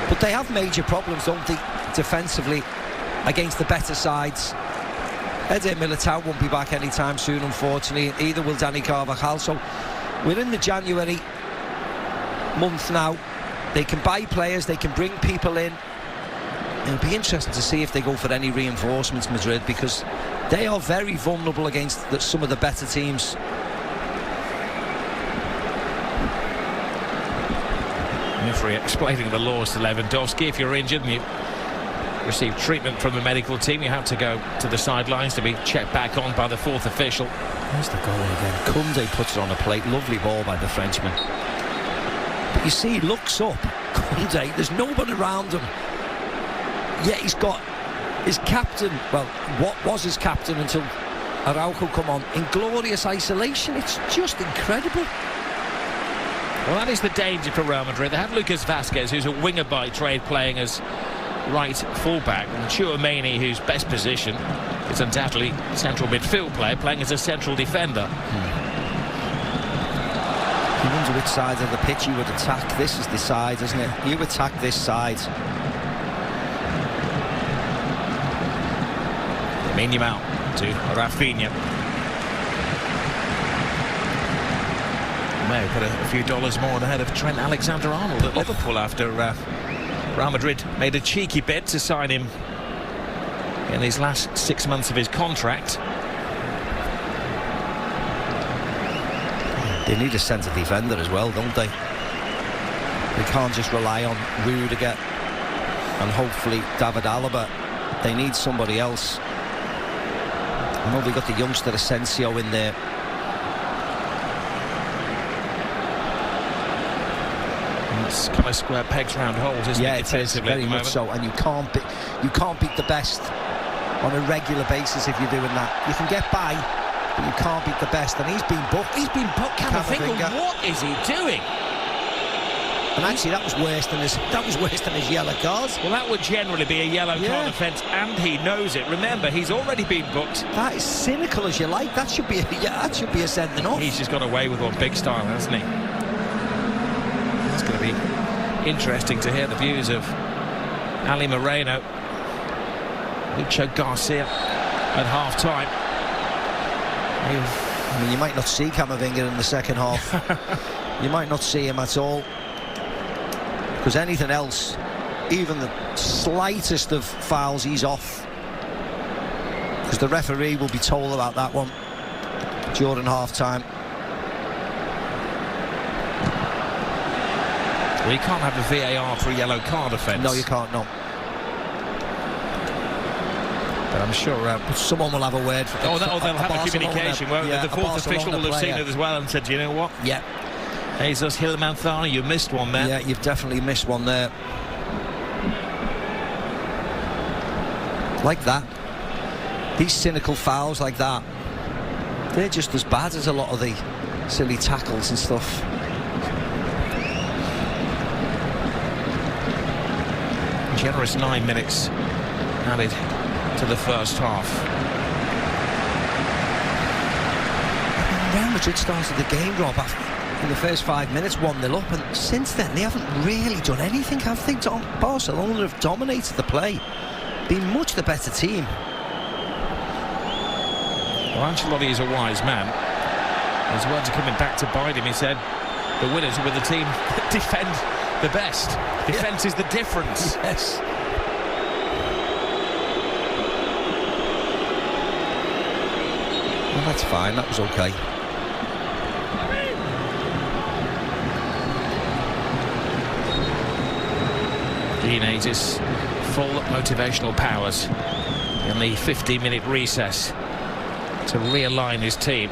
Speaker 1: But they have major problems, don't they, defensively against the better sides. Eder Militao won't be back anytime soon, unfortunately. Either will Dani Carvajal. So we're in the January month now. They can buy players, they can bring people in. It'll be interesting to see if they go for any reinforcements, Madrid, because they are very vulnerable against some of the better teams.
Speaker 2: Referee explaining the laws to Lewandowski. If you're injured and you receive treatment from the medical team, you have to go to the sidelines to be checked back on by the 4th official.
Speaker 1: There's the goal again. Koundé puts it on a plate. Lovely ball by the Frenchman. But you see, he looks up. Koundé, there's nobody around him. Yet he's got his captain, well, what was his captain until Araujo come on, in glorious isolation. It's just incredible.
Speaker 2: Well, that is the danger for Real Madrid. They have Lucas Vazquez, who's a winger by trade, playing as right fullback, and Tchouaméni, whose best position is undoubtedly central midfield player, playing as a central defender.
Speaker 1: You wonder which side of the pitch you would attack. This is the side, isn't it? You attack this side.
Speaker 2: Yamal to Rafinha. May have put a few dollars more ahead of Trent Alexander-Arnold at Liverpool after Real Madrid made a cheeky bid to sign him in his last 6 months of his contract.
Speaker 1: They need a centre defender as well, don't they? They can't just rely on Rudiger and hopefully David Alaba. They need somebody else. I know they've got the youngster Asensio in there.
Speaker 2: It's kind of square pegs round holes, isn't it?
Speaker 1: Yeah, it is, very much so. And you can't beat the best on a regular basis if you're doing that. You can get by, but you can't beat the best. And he's been booked.
Speaker 2: He's been booked. Camavinga. What is he doing?
Speaker 1: And actually, that was worse than his yellow card.
Speaker 2: Well, that would generally be a yellow card offence, and he knows it. Remember, he's already been booked.
Speaker 1: That is cynical as you like. That should be a sending off.
Speaker 2: He's just got away with one big style, hasn't he? It's going to be interesting to hear the views of Ali Moreno, Lucho Garcia at half-time.
Speaker 1: I mean, you might not see Camavinga in the second half. You might not see him at all. Because anything else, even the slightest of fouls, he's off. Because the referee will be told about that one during half-time.
Speaker 2: Well, you can't have a VAR for a yellow card offence.
Speaker 1: No, you can't, no.
Speaker 2: But I'm sure
Speaker 1: someone will have a word for
Speaker 2: they'll have a communication. Well,
Speaker 1: yeah,
Speaker 2: the fourth official will have seen it as well and said, you know what?
Speaker 1: Yeah.
Speaker 2: Jesus Hilmanthani, you missed one there.
Speaker 1: Yeah, you've definitely missed one there. Like that. These cynical fouls like that, they're just as bad as a lot of the silly tackles and stuff.
Speaker 2: Generous 9 minutes added to the first half.
Speaker 1: Real Madrid started the game, Rob, in the first 5 minutes 1-0 up, and since then they haven't really done anything, have they? Barcelona have dominated the play, been much the better team.
Speaker 2: Well, Ancelotti is a wise man. His words are coming back to bite him. He said the winners are with the team that defend the best. Defence is the difference.
Speaker 1: Yes. Well, that's fine. That was okay.
Speaker 2: He needs his full motivational powers in the 15-minute recess to realign his team.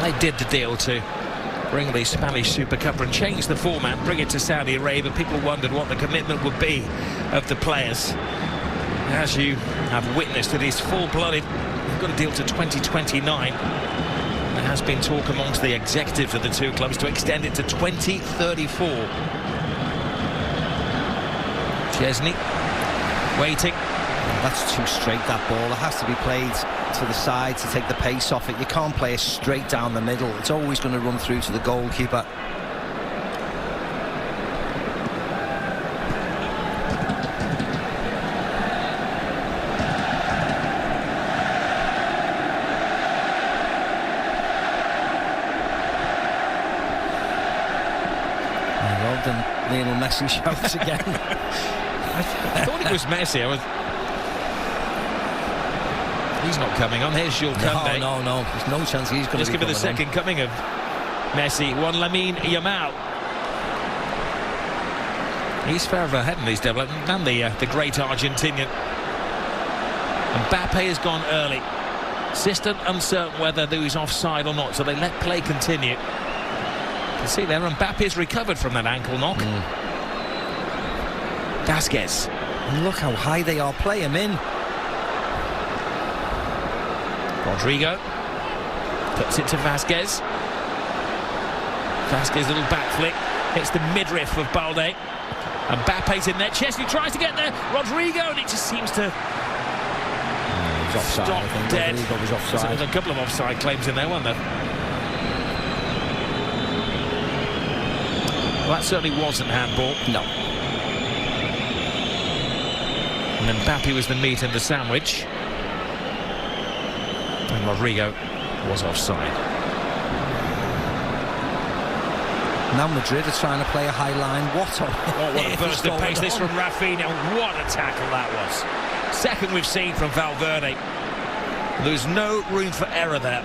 Speaker 2: They did the deal to bring the Spanish Super Cup and change the format, bring it to Saudi Arabia. People wondered what the commitment would be of the players. As you have witnessed, it is full-blooded. They've got a deal to 2029. There has been talk amongst the executives of the two clubs to extend it to 2034. Chesney waiting.
Speaker 1: That's too straight, that ball. It has to be played to the side to take the pace off it. You can't play it straight down the middle. It's always going to run through to the goalkeeper. Well done, Lionel Messi shouts again.
Speaker 2: I thought it was Messi. He's not coming on. Here's Jules Koundé.
Speaker 1: No. There's no chance he's going to be coming on.
Speaker 2: This could be the second coming of Messi. One Lamine Yamal. He's further ahead in these developments than the great Argentinian. Mbappe has gone early. System uncertain whether he's offside or not, so they let play continue. You can see there, Mbappe's recovered from that ankle knock. Vasquez.
Speaker 1: And look how high they are. Play him in.
Speaker 2: Rodrigo puts it to Vasquez. Vasquez, little back flick, hits the midriff of Balde. And Mbappe's in there. Chesney tries to get there. Rodrigo, and it just seems to
Speaker 1: he's offside,
Speaker 2: stop
Speaker 1: I think.
Speaker 2: dead.
Speaker 1: Rodrigo was offside.
Speaker 2: There's a couple of offside claims in there, weren't there? Well, that certainly wasn't handball.
Speaker 1: No.
Speaker 2: And Mbappe was the meat in the sandwich. And Rodrigo was offside.
Speaker 1: Now Madrid are trying to play a high line. What
Speaker 2: a burst of pace this from Rafinha. What a tackle that was. Second we've seen from Valverde. There's no room for error there.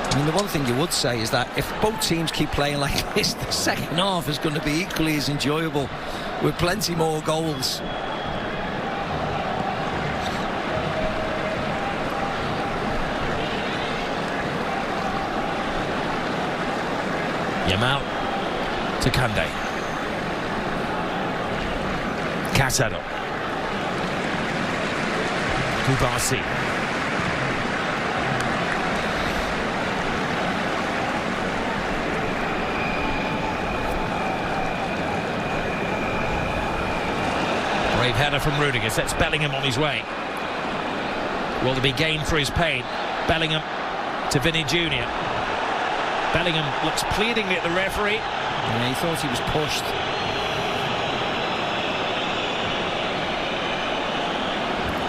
Speaker 1: I mean, the one thing you would say is that if both teams keep playing like this, the second half is going to be equally as enjoyable with plenty more goals.
Speaker 2: Yamal to Koundé. Casado. Kubasi. Brave header from Rudiger, sets Bellingham on his way. Will there be gain for his pain? Bellingham to Vinny Jr. Bellingham looks pleadingly at the referee.
Speaker 1: Yeah, he thought he was pushed.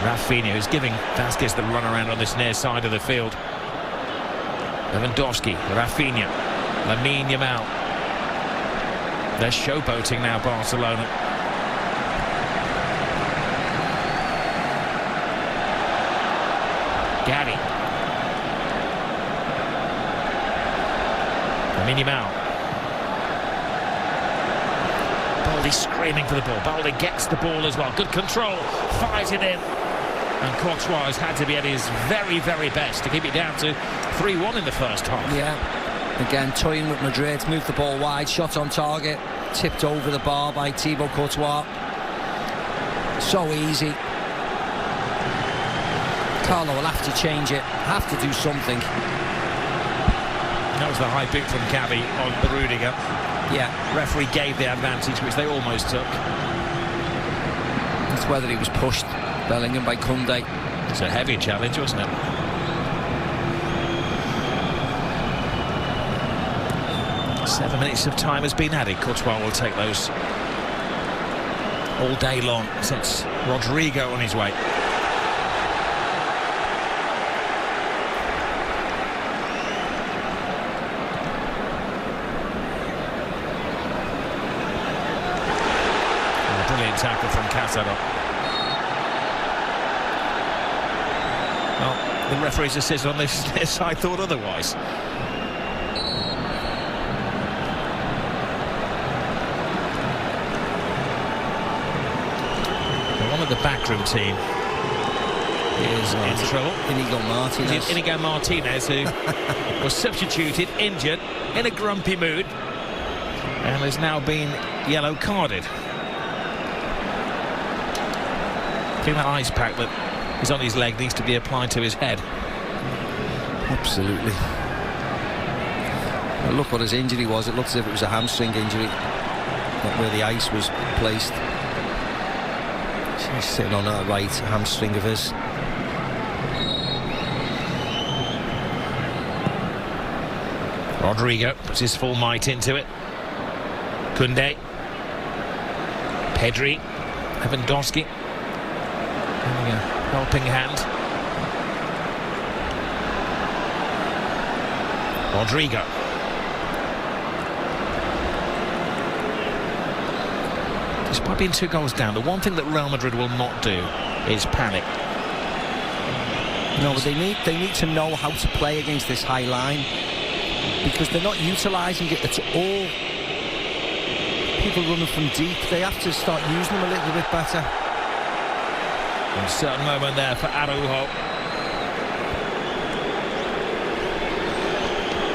Speaker 2: Rafinha, who's giving Vasquez the run around on this near side of the field. Lewandowski, Rafinha, Lamine Yamal. They're showboating now, Barcelona. Gavi. Lamine Yamal. Balde screaming for the ball. Balde gets the ball as well. Good control. Fires it in. And Courtois has had to be at his very, very best to keep it down to 3-1 in the first half.
Speaker 1: Yeah. Again, toying with Madrid. Moved the ball wide. Shot on target. Tipped over the bar by Thibaut Courtois. So easy. Carlo will have to change it. Have to do something.
Speaker 2: That was the high boot from Gavi on Rudiger.
Speaker 1: Yeah.
Speaker 2: Referee gave the advantage, which they almost took.
Speaker 1: It's whether he was pushed, Bellingham, by Koundé.
Speaker 2: It's a heavy challenge, wasn't it? Seven minutes of time has been added. Courtois will take those all day long. Sets Rodrigo on his way. Brilliant tackle from Casado. Well, the referee's decision on this side thought otherwise. One of the backroom team is in trouble. Inigo Martinez, who was substituted, injured, in a grumpy mood, and has now been yellow carded. I think that ice pack that is on his leg needs to be applied to his head.
Speaker 1: Absolutely. Well, look what his injury was. It looks as if it was a hamstring injury, where the ice was placed. He's sitting on that right hamstring of his.
Speaker 2: Rodrigo puts his full might into it. Koundé. Pedri. Lewandowski. Having a helping hand. Rodrigo. Despite being 2 goals down, the one thing that Real Madrid will not do is panic.
Speaker 1: No, but they need to know how to play against this high line, because they're not utilising it at all. People running from deep, they have to start using them a little bit better.
Speaker 2: A certain moment there for Araujo.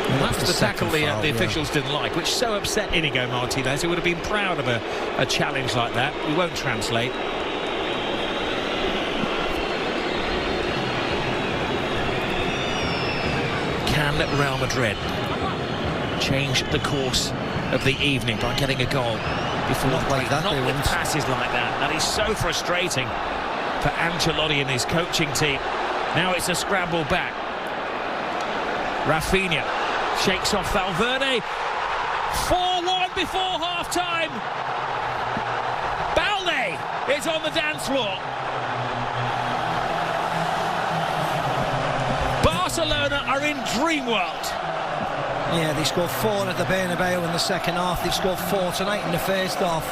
Speaker 2: Well, that's the tackle the officials didn't like, which so upset Inigo Martinez, who would have been proud of a challenge like that. We won't translate. Can Real Madrid change the course of the evening by getting a goal before
Speaker 1: not like that?
Speaker 2: Not with passes like that. That is so frustrating for Ancelotti and his coaching team. Now it's a scramble back. Rafinha shakes off Valverde. 4-1 before half-time. Balde is on the dance floor. Barcelona are in dream world.
Speaker 1: Yeah, they scored 4 at the Bernabeu in the second half. They scored 4 tonight in the first half.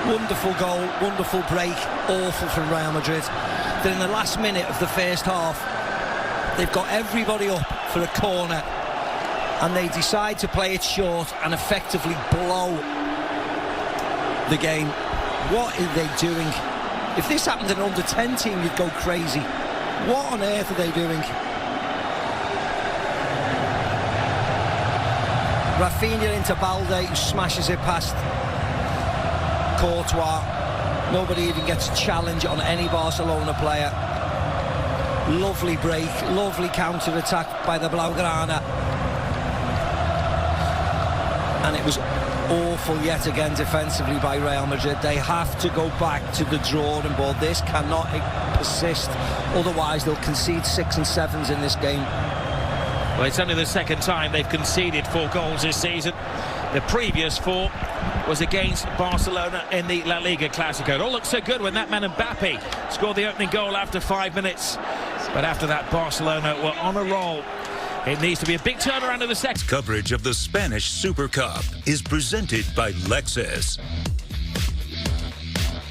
Speaker 1: Wonderful goal, wonderful break, awful from Real Madrid. Then in the last minute of the first half, they've got everybody up for a corner, and they decide to play it short and effectively blow the game. What are they doing? If this happened in an under-10 team, you'd go crazy. What on earth are they doing? Rafinha into Balde, who smashes it past Courtois. Nobody even gets a challenge on any Barcelona player. Lovely break, lovely counter-attack by the Blaugrana. And it was awful yet again defensively by Real Madrid. They have to go back to the drawing board. This cannot persist, otherwise they'll concede 6 and 7s in this game.
Speaker 2: Well, it's only the second time they've conceded 4 goals this season. The previous 4 was against Barcelona in the La Liga Clasico. It all looked so good when that man Mbappe scored the opening goal after 5 minutes. But after that, Barcelona were on a roll. It needs to be a big turnaround in the second.
Speaker 3: Coverage of the Spanish Super Cup is presented by Lexus.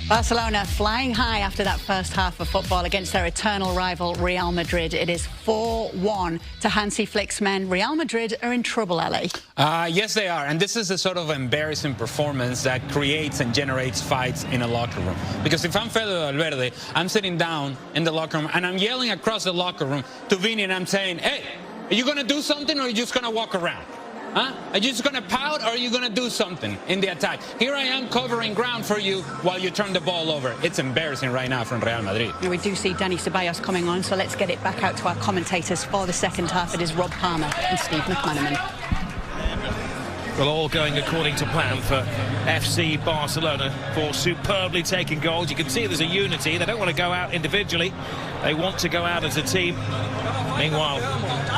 Speaker 4: Barcelona flying high after that first half of football against their eternal rival Real Madrid. It is 4-1 to Hansi Flick's men. Real Madrid are in trouble, Ellie.
Speaker 5: Yes, they are. And this is the sort of embarrassing performance that creates and generates fights in a locker room. Because if I'm Fede Valverde, I'm sitting down in the locker room and I'm yelling across the locker room to Vini and I'm saying, hey, are you going to do something or are you just going to walk around? Huh? Are you just going to pout or are you going to do something in the attack? Here I am covering ground for you while you turn the ball over. It's embarrassing right now from Real Madrid.
Speaker 4: We do see Dani Ceballos coming on, so let's get it back out to our commentators for the second half. It is Rob Palmer and Steve McManaman.
Speaker 2: Well, all going according to plan for FC Barcelona for superbly taking goals. You can see there's a unity. They don't want to go out individually. They want to go out as a team. Meanwhile,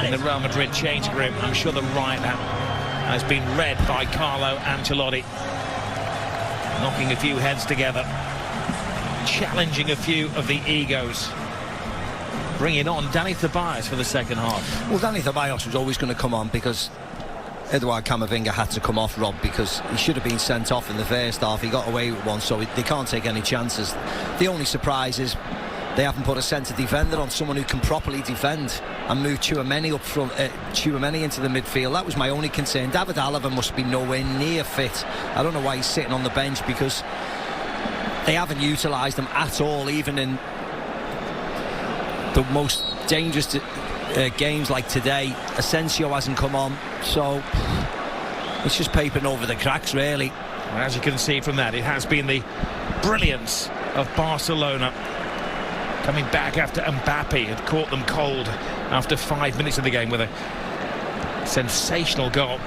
Speaker 2: in the Real Madrid changing room, I'm sure the riot has been read by Carlo Ancelotti. Knocking a few heads together. Challenging a few of the egos. Bringing on Dani Ceballos for the second half.
Speaker 1: Well, Dani Ceballos was always going to come on because Eduard Camavinga had to come off, Rob, because he should have been sent off in the first half. He got away with one, so they can't take any chances. The only surprise is they haven't put a centre defender on, someone who can properly defend, and move Tchouaméni up front, Tchouaméni into the midfield. That was my only concern. David Alaba must be nowhere near fit. I don't know why he's sitting on the bench, because they haven't utilised him at all, even in the most dangerous games like today. Asensio hasn't come on, so it's just papering over the cracks, really.
Speaker 2: As you can see from that, it has been the brilliance of Barcelona coming back after Mbappe had caught them cold after 5 minutes of the game with a sensational goal.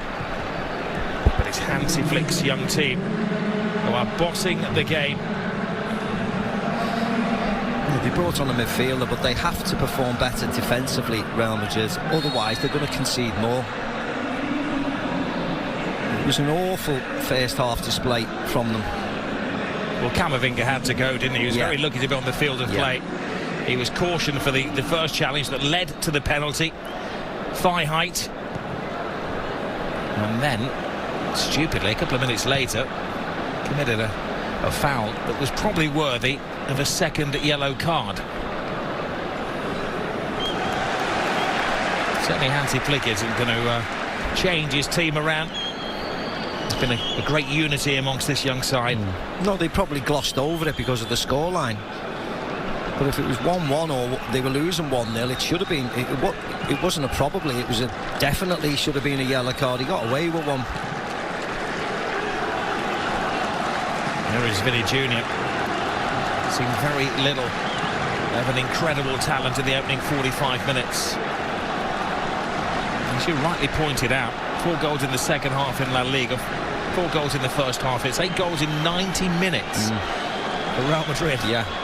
Speaker 2: But it's Hansi Flick's young team who are bossing the game.
Speaker 1: They brought on a midfielder, but they have to perform better defensively, Real Madrid, otherwise they're going to concede more. It was an awful first half display from them.
Speaker 2: Well, Camavinga had to go, didn't he? He was very lucky to be on the field of play. He was cautioned for the first challenge that led to the penalty. Thigh height. And then, stupidly, a couple of minutes later, committed a foul that was probably worthy of a second yellow card. Certainly Hansi Flick isn't going to change his team around. It's been a great unity amongst this young side.
Speaker 1: No, they probably glossed over it because of the scoreline. But if it was 1-1 or they were losing 1-0, it should have been. It wasn't a probably. It was a definitely should have been a yellow card. He got away with one.
Speaker 2: There is Vini Jr. Seen very little of an incredible talent in the opening 45 minutes. As you rightly pointed out, 4 goals in the second half in La Liga, 4 goals in the first half. It's 8 goals in 90 minutes for Real Madrid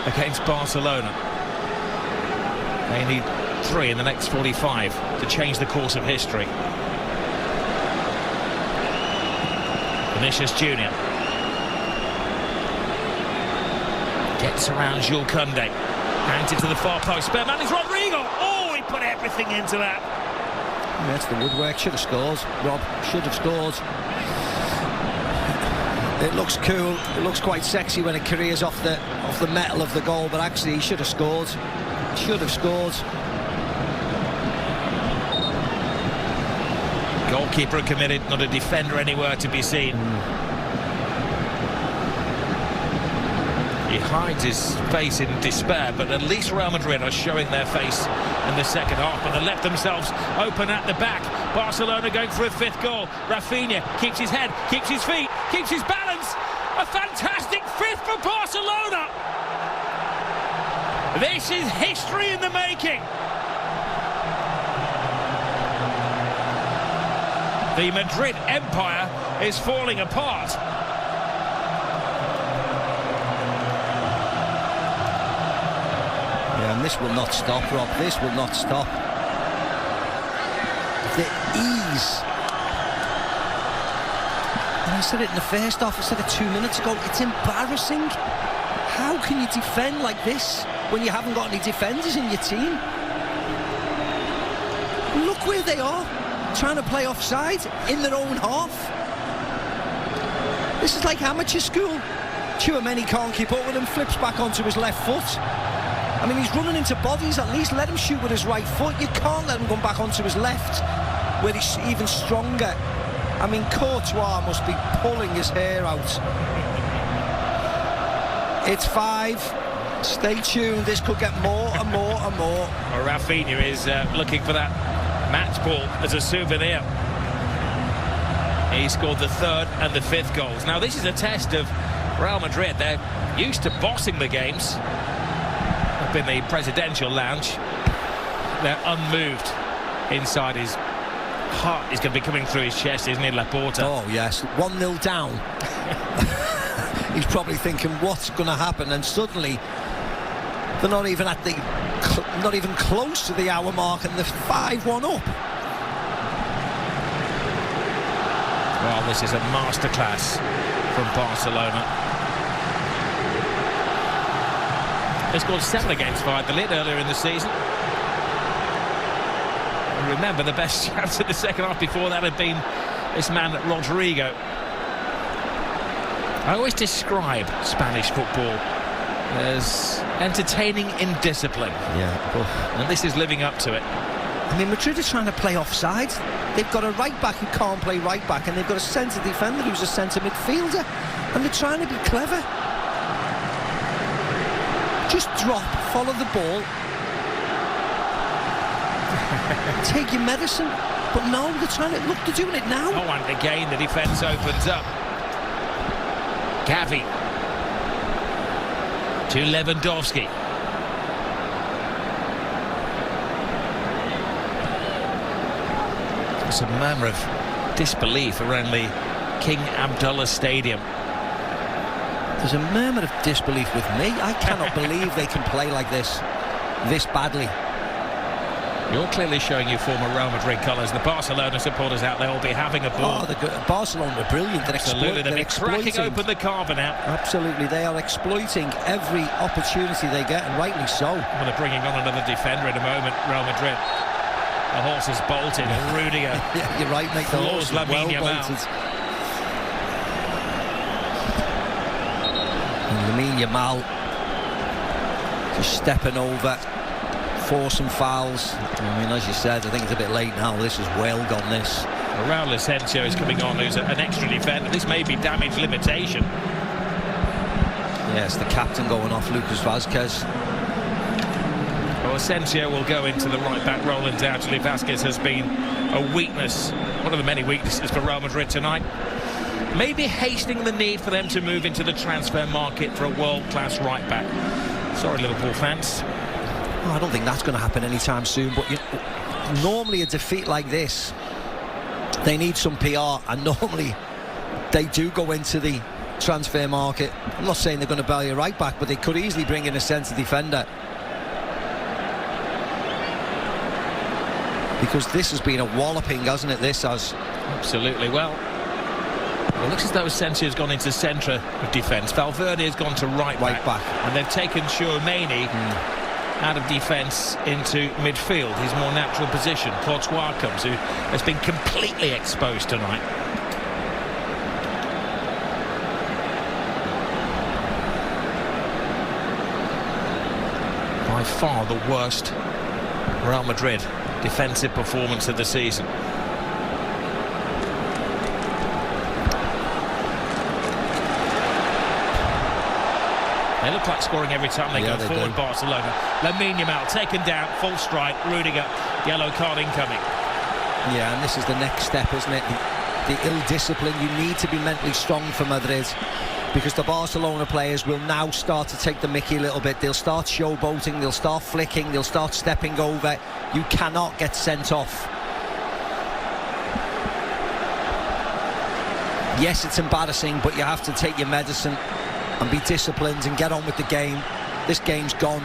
Speaker 2: against Barcelona. They need 3 in the next 45 to change the course of history. Vinicius Jr. gets around Jules Koundé, hangs it to the far post. Spare man is Rodrigo. Oh, he put everything into that.
Speaker 1: That's the woodwork. Should have scored, Rob. Should have scored. It looks cool. It looks quite sexy when it careers off the metal of the goal, but actually he should have scored. Should have scored.
Speaker 2: Goalkeeper committed, not a defender anywhere to be seen. He hides his face in despair, but at least Real Madrid are showing their face in the second half, but they left themselves open at the back. Barcelona going for a 5th goal. Rafinha keeps his head, keeps his feet, keeps his balance, A fantastic fifth for Barcelona. This is history in the making. The Madrid empire is falling apart.
Speaker 1: Yeah, and this will not stop, Rob. This will not stop. The ease. And I said it in the first half, I said it 2 minutes ago, it's embarrassing. How can you defend like this when you haven't got any defenders in your team? Look where they are, trying to play offside in their own half. This is like amateur school. Tchouaméni can't keep up with him, flips back onto his left foot. I mean, he's running into bodies, at least let him shoot with his right foot. You can't let him go back onto his left, where he's even stronger. I mean, Courtois must be pulling his hair out. It's 5. Stay tuned, this could get more and more and more.
Speaker 2: Well, Rafinha is looking for that match ball as a souvenir. He scored the 3rd and the 5th goals. Now, this is a test of Real Madrid. They're used to bossing the games up in the presidential lounge. They're unmoved inside his heart. Is going to be coming through his chest, isn't he, Laporta?
Speaker 1: Oh, yes. 1-0 down. He's probably thinking, what's going to happen? And suddenly, they're not even at the, not even close to the hour mark, and they're 5-1 up.
Speaker 2: Well, this is a masterclass from Barcelona. They scored 7 against Valladolid earlier in the season. And remember, the best chance in the second half before that had been this man Rodrigo. I always describe Spanish football as entertaining in discipline.
Speaker 1: Yeah.
Speaker 2: And this is living up to it.
Speaker 1: I mean, Madrid is trying to play offside. They've got a right back who can't play right back, and they've got a centre defender who's a centre midfielder, and they're trying to be clever. Just drop, follow the ball, take your medicine. But no, they're trying to, look, they're doing it now.
Speaker 2: Oh, and again the defence opens up. Gavi to Lewandowski. There's a murmur of disbelief around the King Abdullah Stadium.
Speaker 1: There's a murmur of disbelief with me. I cannot believe they can play like this badly.
Speaker 2: You're clearly showing your former Real Madrid colours. The Barcelona supporters out there will be having a ball.
Speaker 1: Oh, Barcelona are brilliant.
Speaker 2: Absolutely, they'll be cracking open the carver now.
Speaker 1: Absolutely, they are exploiting every opportunity they get, and rightly so.
Speaker 2: Well, they're bringing on another defender in a moment, Real Madrid. The horse is bolted, and Rudiger.
Speaker 1: Yeah, you're right, mate. The horse is well bolted. And Lamine Yamal just stepping over, forcing fouls. I mean, as you said, I think it's a bit late now. This is well gone, this.
Speaker 2: Raul Asensio is coming on, who's an extra defender. This may be damage limitation.
Speaker 1: Yes, the captain going off, Lucas Vázquez.
Speaker 2: Well, Asensio will go into the right-back role undoubtedly. Vázquez has been a weakness, one of the many weaknesses for Real Madrid tonight. Maybe hastening the need for them to move into the transfer market for a world-class right-back. Sorry, Liverpool fans.
Speaker 1: Oh, I don't think that's going to happen anytime soon, but normally a defeat like this, they need some PR, and normally they do go into the transfer market. I'm not saying they're going to buy a right back, but they could easily bring in a centre defender, because this has been a walloping, hasn't it? This has.
Speaker 2: Absolutely. Well, it looks as though Asensio's gone into centre of defence. Valverde has gone to right back. And they've taken Tchouaméni out of defence into midfield, his more natural position. Courtois comes, who has been completely exposed tonight. By far the worst Real Madrid defensive performance of the season. They look like scoring every time they go forward, do. Barcelona. Lamine Yamal taken down, full stride. Rudiger, yellow card incoming.
Speaker 1: Yeah, and this is the next step, isn't it? the ill-discipline. You need to be mentally strong for Madrid, because the Barcelona players will now start to take the mickey a little bit. They'll start showboating, they'll start flicking, they'll start stepping over. You cannot get sent off. Yes, it's embarrassing, but you have to take your medicine and be disciplined and get on with the game. This game's gone.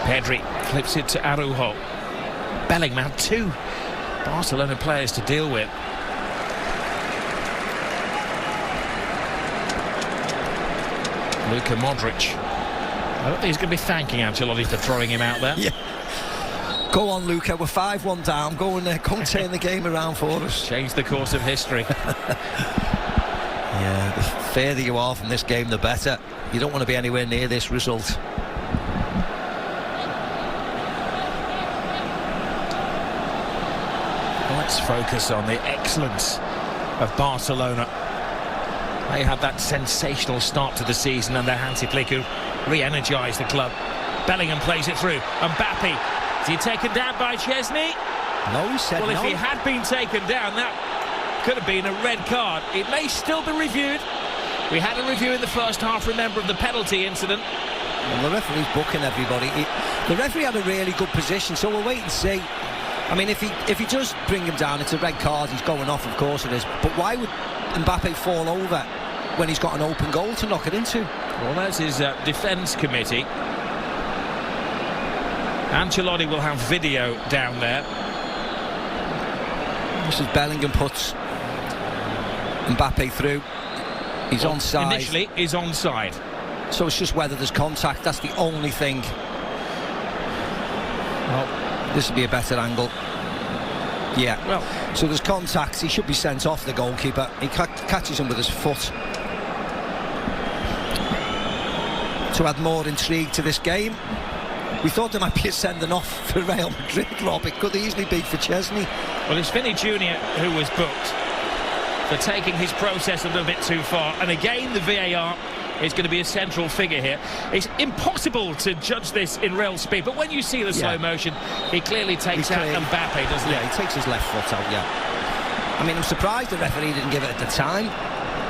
Speaker 2: Pedri flips it to Araujo. Bellingham, 2 Barcelona players to deal with. Luka Modric. I don't think he's going to be thanking Ancelotti for throwing him out there.
Speaker 1: Yeah. Go on, Luka, we're 5-1 down. Go and turn the game around for us.
Speaker 2: Change the course of history.
Speaker 1: Yeah, the further you are from this game, the better. You don't want to be anywhere near this result.
Speaker 2: Let's focus on the excellence of Barcelona. They had that sensational start to the season under Hansi Flick, who re-energised the club. Bellingham plays it through. Mbappe, is he taken down by Chesney?
Speaker 1: No, he said
Speaker 2: well,
Speaker 1: no.
Speaker 2: If he had been taken down, that could have been a red card. It may still be reviewed. We had a review in the first half, remember, of the penalty incident.
Speaker 1: Well, the referee's booking everybody. The referee had a really good position, so we'll wait and see. I mean, if he does bring him down, it's a red card. He's going off, of course it is. But why would Mbappe fall over when he's got an open goal to knock it into?
Speaker 2: Well, that's his defence committee. Ancelotti will have video down there.
Speaker 1: This is Bellingham puts Mbappe through. He's onside.
Speaker 2: Initially, he's onside.
Speaker 1: So it's just whether there's contact. That's the only thing. Well, this would be a better angle. Yeah.
Speaker 2: Well,
Speaker 1: so there's contact. He should be sent off, the goalkeeper. He catches him with his foot. To add more intrigue to this game, we thought there might be a sending off for Real Madrid, Rob. It could easily be for Chesney.
Speaker 2: Well, it's Vinny Jr. who was booked for taking his process a little bit too far. And again, the VAR is going to be a central figure here. It's impossible to judge this in real speed, but when you see the slow motion, he clearly takes out Mbappe, doesn't he?
Speaker 1: Yeah, he takes his left foot out, yeah. I mean, I'm surprised the referee didn't give it at the time.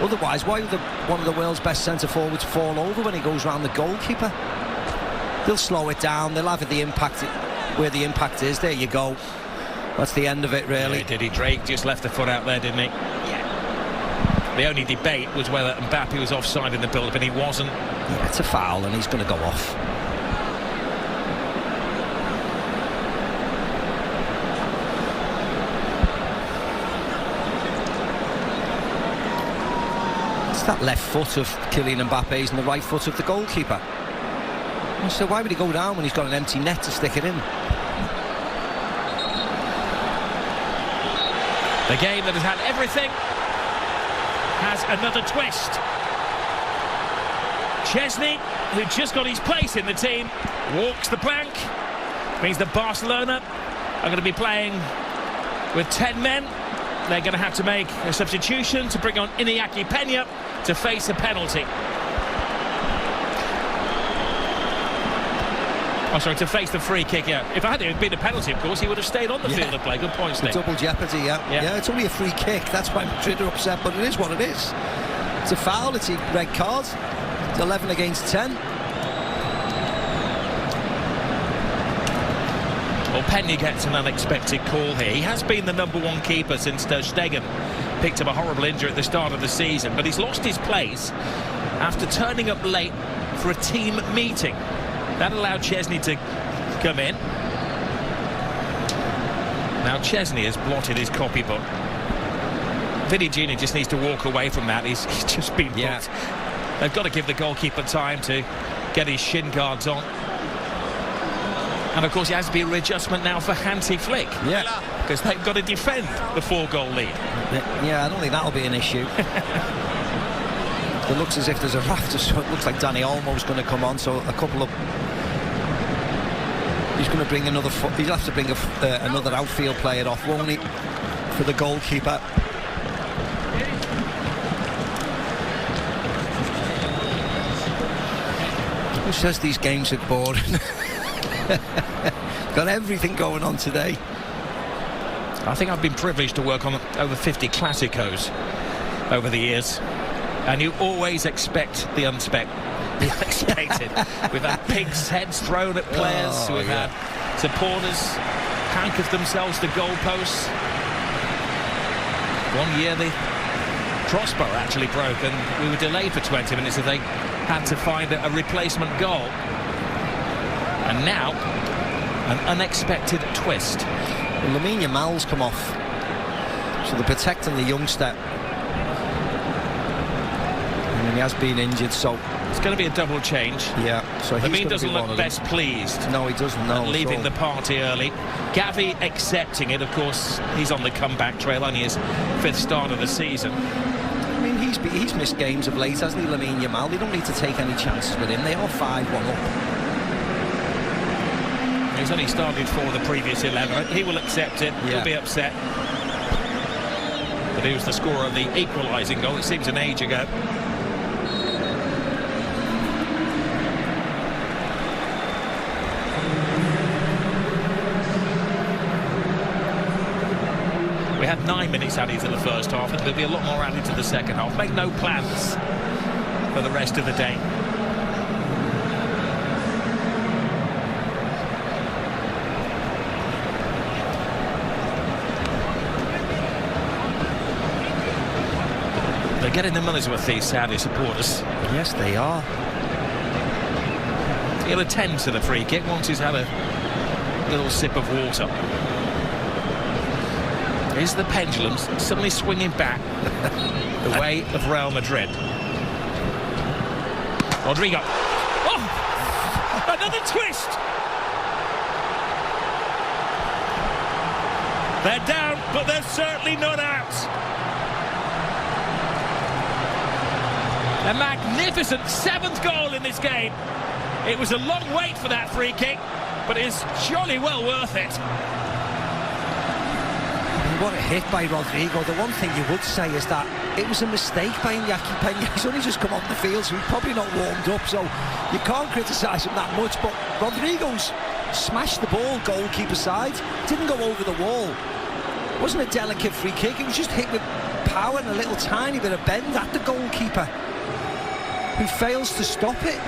Speaker 1: Otherwise, why would one of the world's best centre-forwards fall over when he goes round the goalkeeper? They'll slow it down, they'll have the impact where the impact is. There you go. That's the end of it, really.
Speaker 2: Yeah, did he? Drake just left the foot out there, didn't he? Yeah. The only debate was whether Mbappe was offside in the build-up, and he wasn't.
Speaker 1: Yeah, it's a foul, and he's going to go off. It's that left foot of Kylian Mbappe's and the right foot of the goalkeeper. So why would he go down when he's got an empty net to stick it in?
Speaker 2: The game that has had everything has another twist. Chesney, who just got his place in the team, walks the plank. Means that Barcelona are going to be playing with 10 men. They're going to have to make a substitution to bring on Iñaki Peña to face a penalty. Oh, sorry, to face the free kick, yeah. If it had been a penalty, of course, he would have stayed on the field of play. Good point, Nick.
Speaker 1: Double jeopardy, yeah. It's only a free kick. That's why Madrid are upset, but it is what it is. It's a foul, it's a red card. It's 11 against 10.
Speaker 2: Well, Peña gets an unexpected call here. He has been the #1 keeper since Ter Stegen picked up a horrible injury at the start of the season, but he's lost his place after turning up late for a team meeting. That allowed Chesney to come in. Now Chesney has blotted his copybook. Vinny Jr. just needs to walk away from that. He's just been booked. They've got to give the goalkeeper time to get his shin guards on. And of course it has to be a readjustment now for Hansi Flick.
Speaker 1: Yeah.
Speaker 2: Because they've got to defend the 4-goal lead.
Speaker 1: Yeah, I don't think that'll be an issue. It looks as if there's a raft, so it looks like Danny Olmo's going to come on, so a couple of... He's going to bring another... He'll have to bring another outfield player off, won't he, for the goalkeeper. Who says these games are boring? Got everything going on today.
Speaker 2: I think I've been privileged to work on over 50 Clásicos over the years, and you always expect the unexpected. We've had pigs' heads thrown at players. We've had supporters handcuff themselves to goalposts. One year the crossbar actually broke and we were delayed for 20 minutes as they had to find a replacement goal. And now an unexpected twist.
Speaker 1: Well, Lamine Yamal's come off, so they're protecting the youngster. I mean, he has been injured, so
Speaker 2: it's going to be a double change.
Speaker 1: Yeah, so
Speaker 2: Lamine doesn't look best pleased.
Speaker 1: No, he doesn't. No,
Speaker 2: leaving the party early. Gavi accepting it. Of course, he's on the comeback trail. Only his 5th start of the season.
Speaker 1: I mean, he's missed games of late, hasn't he, Lamine Yamal? They don't need to take any chances with him. They are 5-1 up.
Speaker 2: He's only started for the previous 11. He will accept it.
Speaker 1: Yeah.
Speaker 2: He'll be upset. But he was the scorer of the equalising goal. It seems an age ago. We had 9 minutes added to the first half, and there'll be a lot more added to the second half. Make no plans for the rest of the day. They're getting the money's worth, these Saudi supporters.
Speaker 1: Yes, they are.
Speaker 2: He'll attend to the free kick once he's had a little sip of water. Is the pendulum suddenly swinging back the way of Real Madrid? Rodrigo. Oh! Another twist! They're down, but they're certainly not out. A magnificent 7th goal in this game. It was a long wait for that free kick, but it's surely well worth it.
Speaker 1: What a hit by Rodrigo. The one thing you would say is that it was a mistake by Iñaki Peña. He's only just come off the field, so he's probably not warmed up, so you can't criticise him that much. But Rodrigo's smashed the ball goalkeeper side. Didn't go over the wall. It wasn't a delicate free kick. It was just hit with power and a little tiny bit of bend at the goalkeeper, who fails to stop it.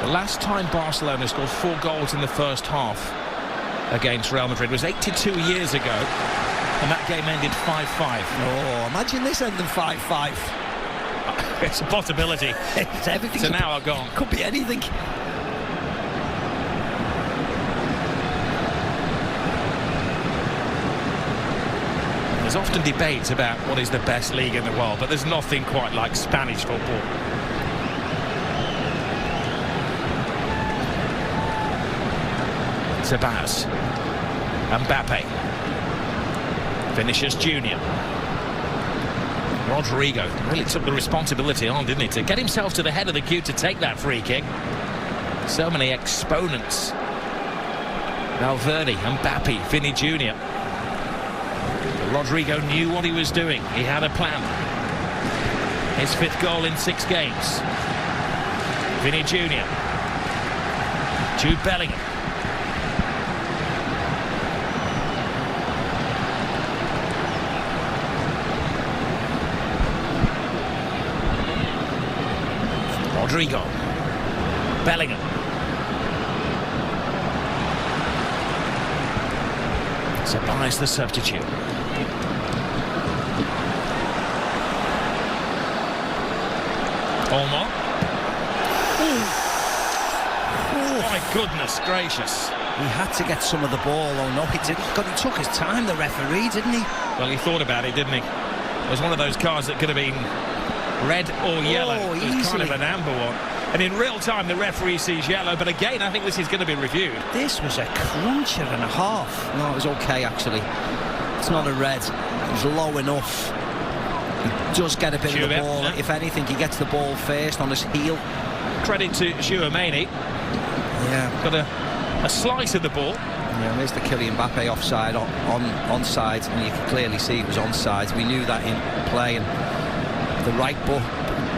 Speaker 2: The last time Barcelona scored 4 goals in the first half against Real Madrid was 82 years ago, and that game ended 5-5.
Speaker 1: Oh, imagine this ending 5-5.
Speaker 2: It's a possibility.
Speaker 1: It's everything.
Speaker 2: It's an hour gone.
Speaker 1: Could be anything.
Speaker 2: There's often debates about what is the best league in the world, but there's nothing quite like Spanish football. Sabas. Mbappe. Vinicius Junior. Rodrigo really took the responsibility on, didn't he, to get himself to the head of the queue to take that free kick. So many exponents. Valverde, Mbappe, Vinny Junior. Rodrigo knew what he was doing. He had a plan. His 5th goal in 6 games. Vinny Junior. Jude Bellingham. Rodrigo. Bellingham. Sabas the substitute. Olmo. My goodness gracious.
Speaker 1: He had to get some of the ball. Oh no, he didn't. God, he took his time, the referee, didn't he?
Speaker 2: Well, he thought about it, didn't he? It was one of those cards that could have been red or yellow. It was kind of an amber one. And in real time, the referee sees yellow. But again, I think this is going to be reviewed.
Speaker 1: This was a cruncher and a half. No, it was okay, actually. It's not a red. It was low enough. He does get a bit of the ball. Yeah. If anything, he gets the ball first on his heel.
Speaker 2: Credit to Tchouaméni.
Speaker 1: Yeah.
Speaker 2: Got a slice of the ball.
Speaker 1: Yeah, there's the Kylian Mbappe offside, onside, and you can clearly see it was onside. We knew that in play, and the right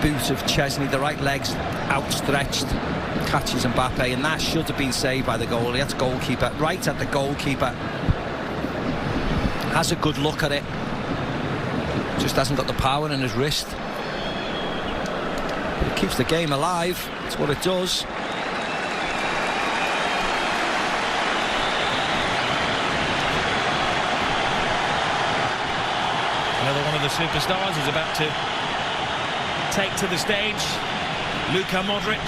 Speaker 1: boot of Chesney, the right leg's outstretched, catches Mbappe, and that should have been saved by the goalie. That's goalkeeper, right at the goalkeeper. Has a good look at it, just hasn't got the power in his wrist. But it keeps the game alive, that's what it does.
Speaker 2: Another one of the superstars is about to take to the stage. Luka Modric.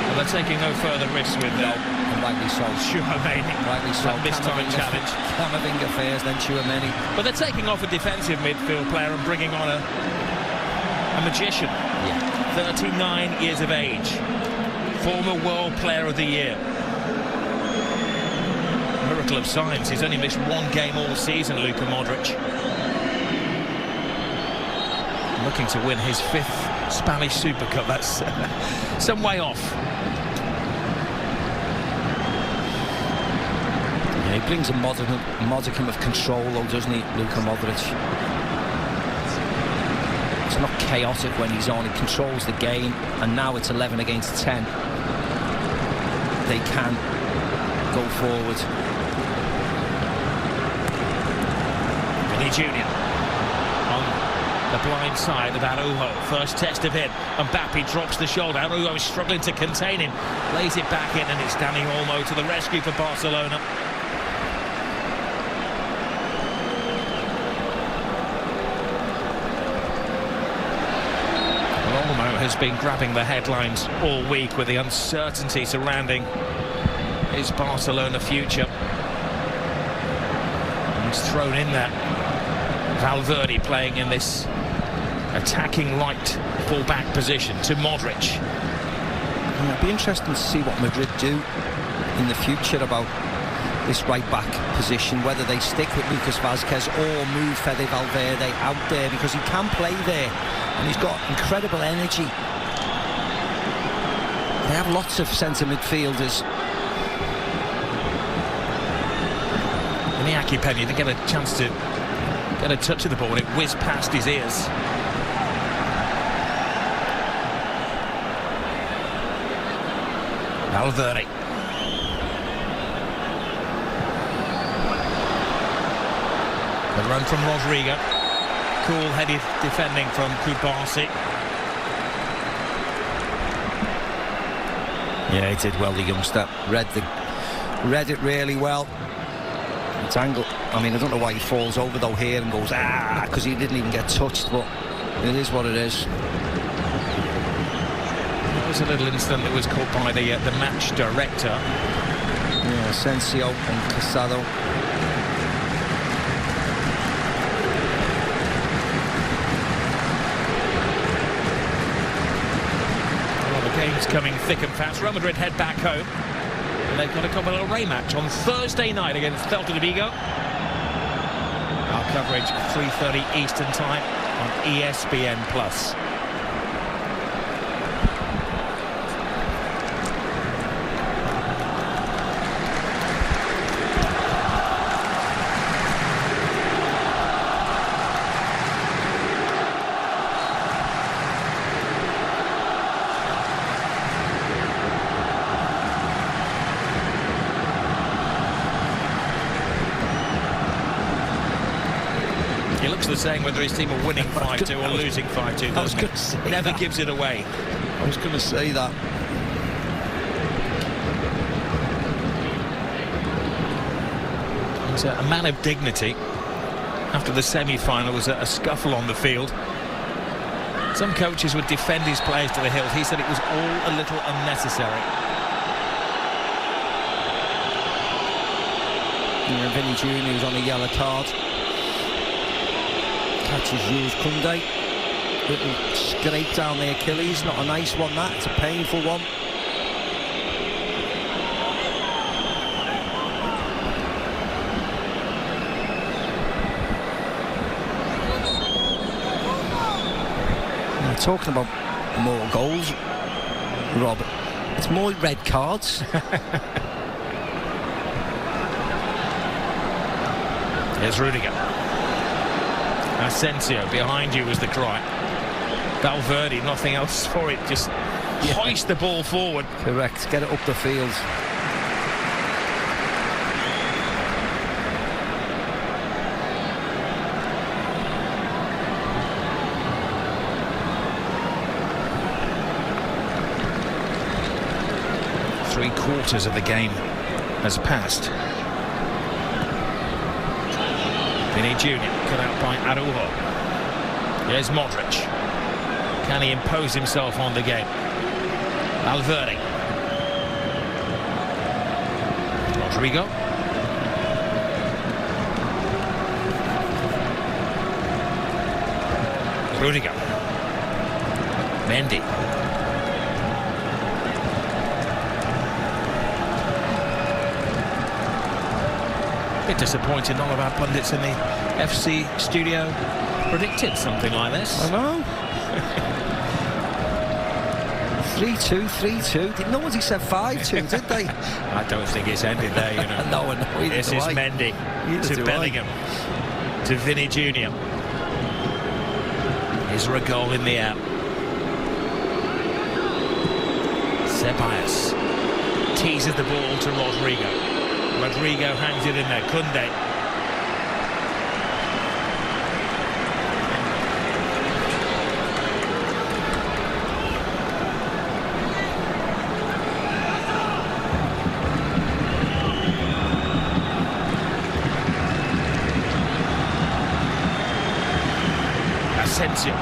Speaker 2: Well, they're taking no further risks with
Speaker 1: Rightly so.
Speaker 2: Chouameni.
Speaker 1: Rightly so.
Speaker 2: This time challenge.
Speaker 1: Camavinga first, then Chouameni.
Speaker 2: But they're taking off a defensive midfield player and bringing on a magician.
Speaker 1: Yeah.
Speaker 2: 39 years of age. Former World Player of the Year. Miracle of science. He's only missed one game all season, Luka Modric. Looking to win his 5th Spanish Super Cup. That's some way off.
Speaker 1: Yeah, he brings a modicum of control, though, doesn't he, Luka Modric? It's not chaotic when he's on. He controls the game, and now it's 11 against 10. They can go forward.
Speaker 2: Vinny Jr. on the blind side of Araujo. First test of him. Mbappe drops the shoulder. Araujo is struggling to contain him. Lays it back in, and it's Dani Olmo to the rescue for Barcelona. Has been grabbing the headlines all week with the uncertainty surrounding his Barcelona future. And he's thrown in that Valverde playing in this attacking right full-back position to Modric.
Speaker 1: Yeah, it'll be interesting to see what Madrid do in the future about this right-back position, whether they stick with Lucas Vazquez or move Fede Valverde out there, because he can play there. And he's got incredible energy. They have lots of centre midfielders.
Speaker 2: Iñaki Peña didn't get a chance to get a touch of the ball when it whizzed past his ears. Valverde. The run from Rodrigo. Cool-headed defending from Kubasi.
Speaker 1: Yeah, he did well, the youngster. Read it really well. It's angle. I mean, I don't know why he falls over though here and goes because he didn't even get touched, but it is what it is.
Speaker 2: There was a little incident that was caught by the match director.
Speaker 1: Yeah, Asensio and Casado.
Speaker 2: Games coming thick and fast. Real Madrid head back home, and they've got a Copa del Rey match on Thursday night against Celta de Vigo. Our coverage 3:30 Eastern time on ESPN+. He looks the same whether his team are winning 5-2 or losing 5-2.
Speaker 1: I was going to say
Speaker 2: never
Speaker 1: that.
Speaker 2: gives it away.
Speaker 1: I was going to say that.
Speaker 2: He's a man of dignity. After the semi-final, was a scuffle on the field. Some coaches would defend his players to the hilt. He said it was all a little unnecessary.
Speaker 1: Yeah, Vinny Jr. was on a yellow card. Catches Jules Koundé. Little scrape down the Achilles. Not a nice one, that. It's a painful one. Talking about more goals, Rob, It's more red cards.
Speaker 2: Here's Rudiger. Asensio, behind you was the cry. Valverde, nothing else for it, just hoist the ball forward.
Speaker 1: Correct, get it up the field.
Speaker 2: Three-quarters of the game has passed. Vini Jr. cut out by Araujo. Here's Modric. Can he impose himself on the game? Valverde. Rodrigo. Rudiger. Mendy. Bit disappointed none of our pundits in the FC studio predicted something like this.
Speaker 1: I know. 3-2, 3-2. Nobody said 5-2, did they?
Speaker 2: I don't think it's ended there, you know.
Speaker 1: No,
Speaker 2: this is Mendy to Bellingham to Vini Jr. Is there a goal in the air? Ceballos teases the ball to Rodrigo. Rodrigo hangs it in there. Koundé. Asensio.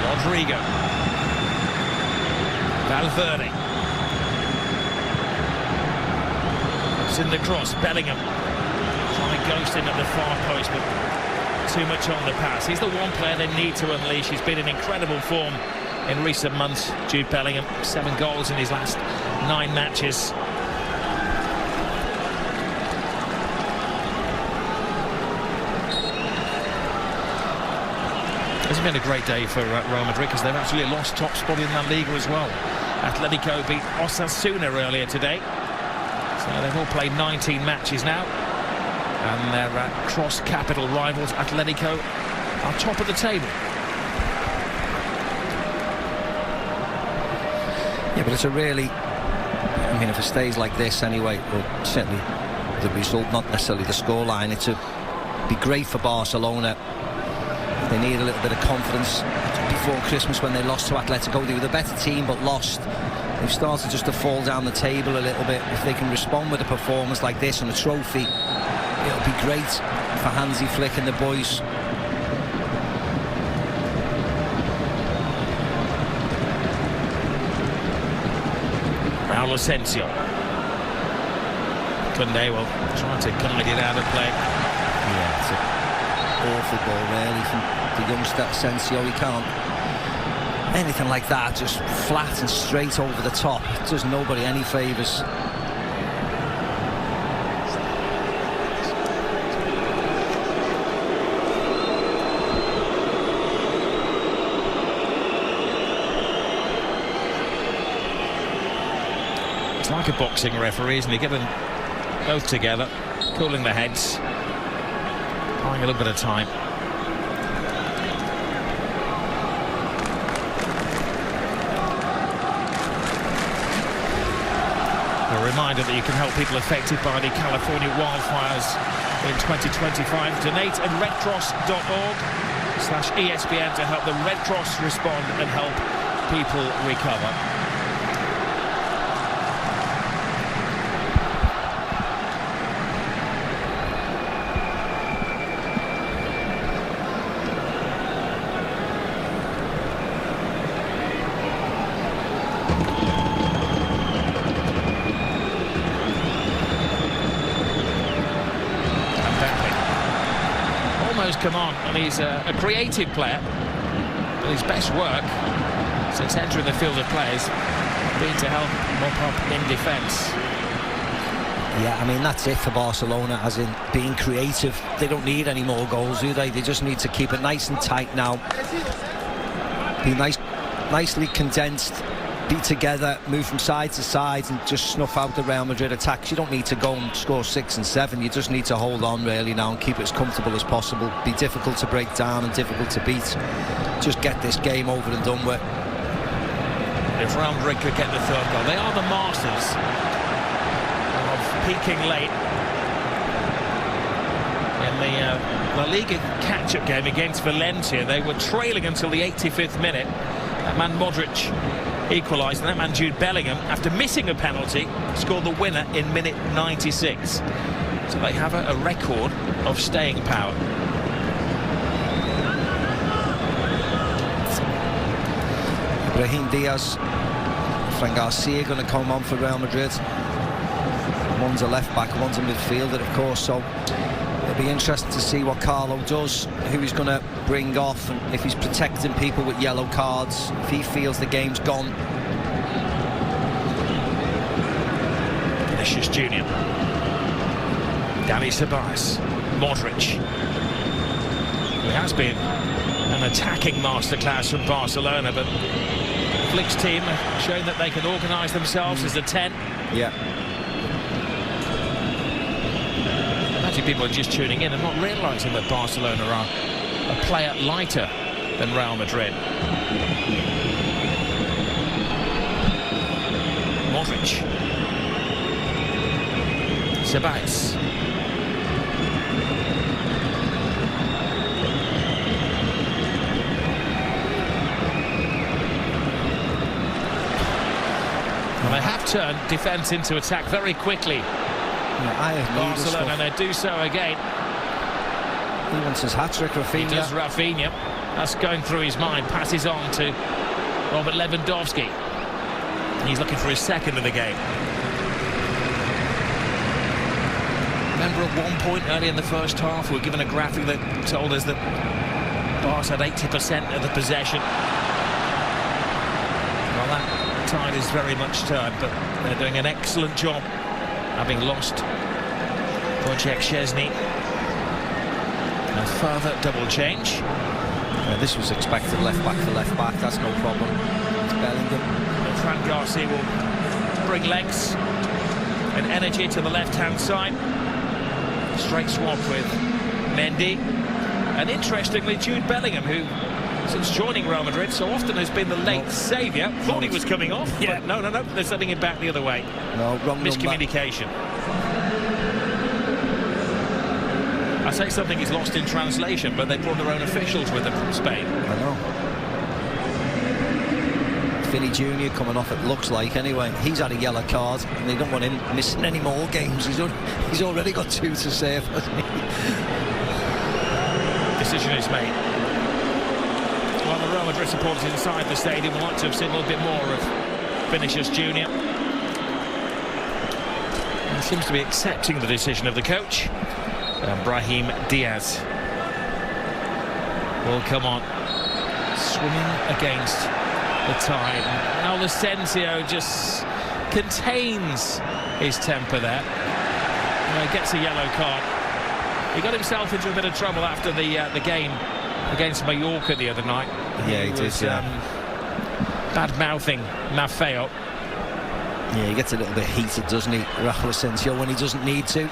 Speaker 2: Rodrigo. Valverde. In the cross, Bellingham trying to ghost in at the far post, but too much on the pass. He's the one player they need to unleash. He's been in incredible form in recent months. Jude Bellingham, 7 goals in his last 9 matches. It's been a great day for Real Madrid because they've actually lost top spot in La Liga as well. Atletico beat Osasuna earlier today. So they've all played 19 matches now, and their cross-capital rivals, Atletico, are top of the table.
Speaker 1: Yeah, but it's a really... I mean, if it stays like this anyway, well, certainly the result, not necessarily the scoreline, it would be great for Barcelona. They need a little bit of confidence. Before Christmas, when they lost to Atletico, they were the better team, but lost. They've started just to fall down the table a little bit. If they can respond with a performance like this and a trophy, it'll be great for Hansi Flick and the boys.
Speaker 2: Raul Asensio. Koundé will try to guide it out of play.
Speaker 1: Yeah, it's an awful ball really from the youngster Asensio. He can't. Anything like that, just flat and straight over the top, it does nobody any favours.
Speaker 2: It's like a boxing referee, isn't he? Get them both together, cooling their heads, buying a little bit of time. A reminder that you can help people affected by the California wildfires in 2025. Donate at redcross.org/ESPN to help the Red Cross respond and help people recover. Come on, and he's a creative player, but his best work since entering the field of play has been to help mop up in defence.
Speaker 1: Yeah, I mean, that's it for Barcelona, as in being creative. They don't need any more goals, do they? They just need to keep it nice and tight now. Be nicely condensed be together, move from side to side and just snuff out the Real Madrid attacks. You don't need to go and score 6 and 7. You just need to hold on really now and keep it as comfortable as possible. Be difficult to break down and difficult to beat. Just get this game over and done with.
Speaker 2: If Real Madrid could get the third goal, they are the masters of peaking late. In the La Liga catch-up game against Valencia, they were trailing until the 85th minute. That man Modric equalised, and that man Jude Bellingham, after missing a penalty, scored the winner in minute 96. So they have a record of staying power.
Speaker 1: Brahim Diaz, Fran Garcia going to come on for Real Madrid. One's a left back, one's a midfielder, of course, so it'll be interesting to see what Carlo does, who he's going to bring off, and if he's protecting people with yellow cards, if he feels the game's gone.
Speaker 2: Vinicius Junior, Dani Ceballos, Modric, who has been an attacking masterclass from Barcelona, but Flick's team have shown that they can organise themselves as a 10.
Speaker 1: Yeah.
Speaker 2: People are just tuning in and not realising that Barcelona are a player lighter than Real Madrid. Modric, Ceballos, well, they have turned defence into attack very quickly. Barcelona, and they do so again.
Speaker 1: He wants his hat-trick, Rafinha.
Speaker 2: He does, Rafinha. That's going through his mind. Passes on to Robert Lewandowski. He's looking for his second of the game. Remember at one point early in the first half, we were given a graphic that told us that Barca had 80% of the possession. Well, that tide is very much turned, but they're doing an excellent job, having lost Wojciech Szczesny. A further double change.
Speaker 1: This was expected, left back for left back, that's no problem. It's Bellingham.
Speaker 2: And Fran Garcia will bring legs and energy to the left-hand side. Straight swap with Mendy. And interestingly, Jude Bellingham, who since joining Real Madrid so often has been the late saviour, thought he was coming off, but no, they're sending him back the other way.
Speaker 1: No, wrong
Speaker 2: miscommunication. I say something is lost in translation, but they brought their own officials with them from Spain.
Speaker 1: I know. Vinny Jr. coming off, it looks like, anyway. He's had a yellow card, and they don't want him missing any more games. He's already got 2 to save, hasn't he?
Speaker 2: Decision is made. Well, the Real Madrid supporters inside the stadium would like to have seen a little bit more of Vinicius Junior. He seems to be accepting the decision of the coach. Brahim Diaz will come on, swimming against the tide. Now Asensio just contains his temper there. He gets a yellow card. He got himself into a bit of trouble after the game against Mallorca the other night.
Speaker 1: Yeah, he did.
Speaker 2: Bad-mouthing Maffeo.
Speaker 1: Yeah, he gets a little bit heated, doesn't he, Raúl Asensio, when he doesn't need to.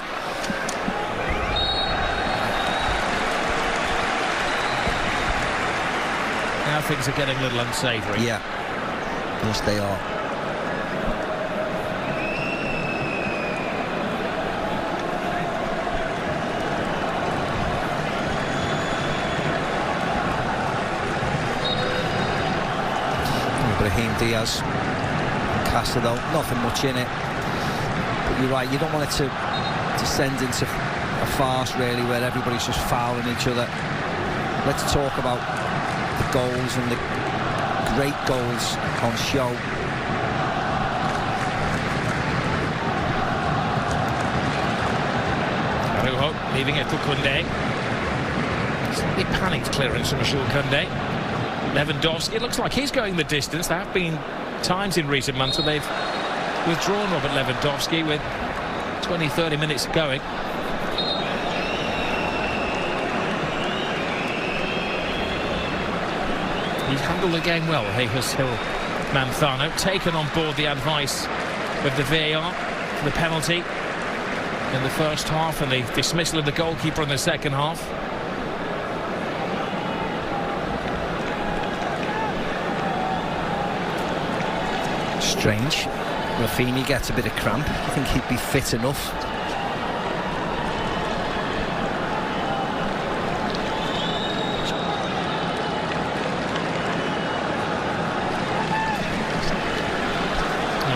Speaker 2: Now things are getting a little unsavoury.
Speaker 1: Yeah. Yes, they are. Brahim Diaz, Castro, nothing much in it. But you're right, you don't want it to descend into a farce, really, where everybody's just fouling each other. Let's talk about the goals and the great goals on show.
Speaker 2: Araujo leaving it for Koundé. Slightly panicked clearance from Jules Koundé. Lewandowski, it looks like he's going the distance. There have been times in recent months where they've withdrawn Robert Lewandowski with 20-30 minutes going. He's handled the game well. He'll Manzano, taken on board the advice of the VAR for the penalty in the first half and the dismissal of the goalkeeper in the second half.
Speaker 1: Strange. Rafinha gets a bit of cramp. I think he'd be fit enough.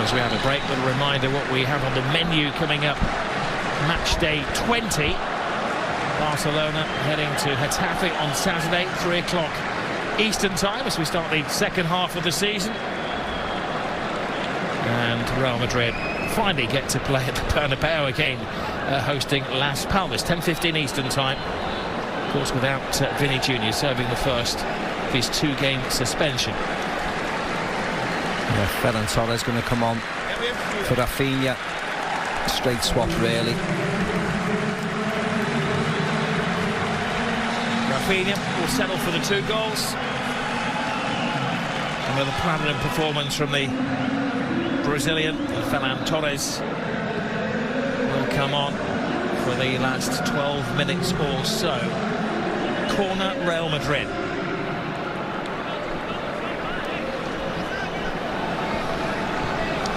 Speaker 2: As we have a break, little reminder what we have on the menu coming up. Match day 20. Barcelona heading to Getafe on Saturday, 3 o'clock Eastern time as we start the second half of the season. And Real Madrid finally get to play at the Bernabeu again, hosting Las Palmas, 10:15 Eastern time. Of course, without Vinny Jr. serving the first of his 2-game suspension.
Speaker 1: Yeah, Ferran Torres going to come on for Rafinha. Straight swap, really.
Speaker 2: Rafinha will settle for the 2 goals. Another platinum performance from the Brazilian. Ferran Torres will come on for the last 12 minutes or so. Corner, Real Madrid.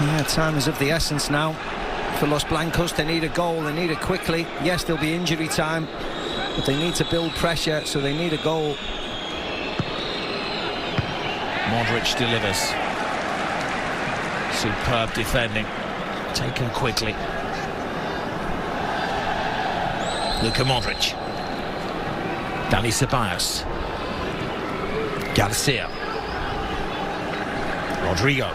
Speaker 1: Yeah, time is of the essence now for Los Blancos. They need a goal, they need it quickly. Yes, there'll be injury time, but they need to build pressure, so they need a goal.
Speaker 2: Modric delivers. Superb defending, taken quickly. Luka Modric. Dani Ceballos. Garcia. Rodrigo.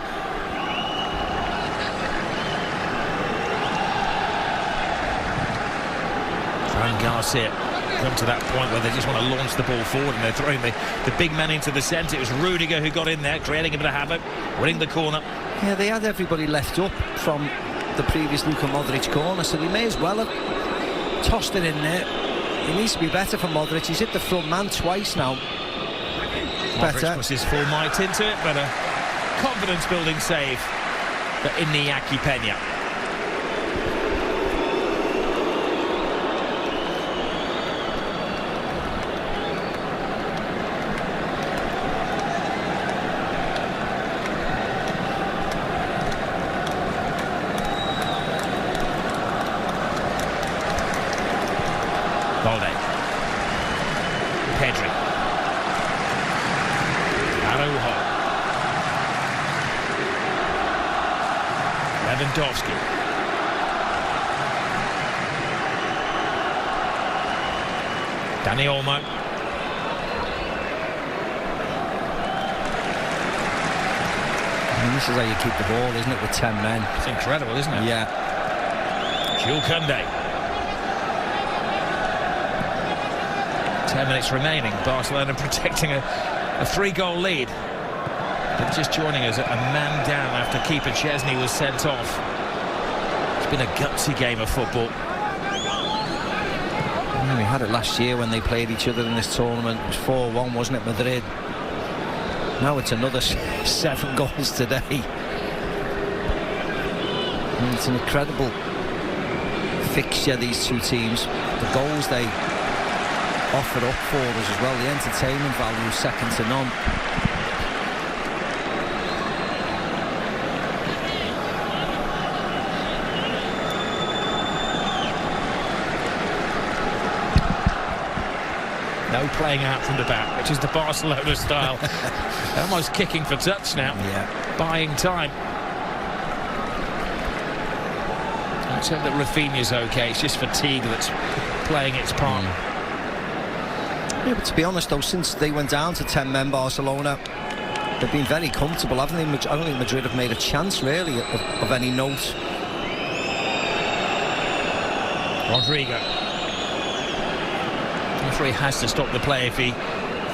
Speaker 2: Fran Garcia come to that point where they just want to launch the ball forward and they're throwing the big men into the centre. It was Rudiger who got in there, creating a bit of havoc, winning the corner.
Speaker 1: Yeah, they had everybody left up from the previous Luka Modric corner, so they may as well have tossed it in there. It needs to be better for Modric. He's hit the front man twice now.
Speaker 2: Modric puts his full might into it, but a confidence-building save for Iñaki Peña. Balde. Pedri. Araujo. Lewandowski. Dani Olmo.
Speaker 1: This is how you keep the ball, isn't it, with 10 men?
Speaker 2: It's incredible, isn't it?
Speaker 1: Yeah.
Speaker 2: Jules Koundé. 10 minutes remaining. Barcelona protecting a 3-goal lead. But just joining us, a man down after keeper Chesney was sent off. It's been a gutsy game of football.
Speaker 1: We had it last year when they played each other in this tournament. It was 4-1, wasn't it, Madrid? Now it's another 7 goals today. And it's an incredible fixture, these two teams. The goals they offered up for us as well, the entertainment value second to none.
Speaker 2: No playing out from the back, which is the Barcelona style. Almost kicking for touch now.
Speaker 1: Yeah.
Speaker 2: Buying time. Let's hope that Rafinha's okay. It's just fatigue that's playing its part.
Speaker 1: Yeah, but to be honest though, since they went down to 10 men, Barcelona, they've been very comfortable, haven't they? I don't think Madrid have made a chance really of any note.
Speaker 2: Rodrigo. The referee has to stop the play if he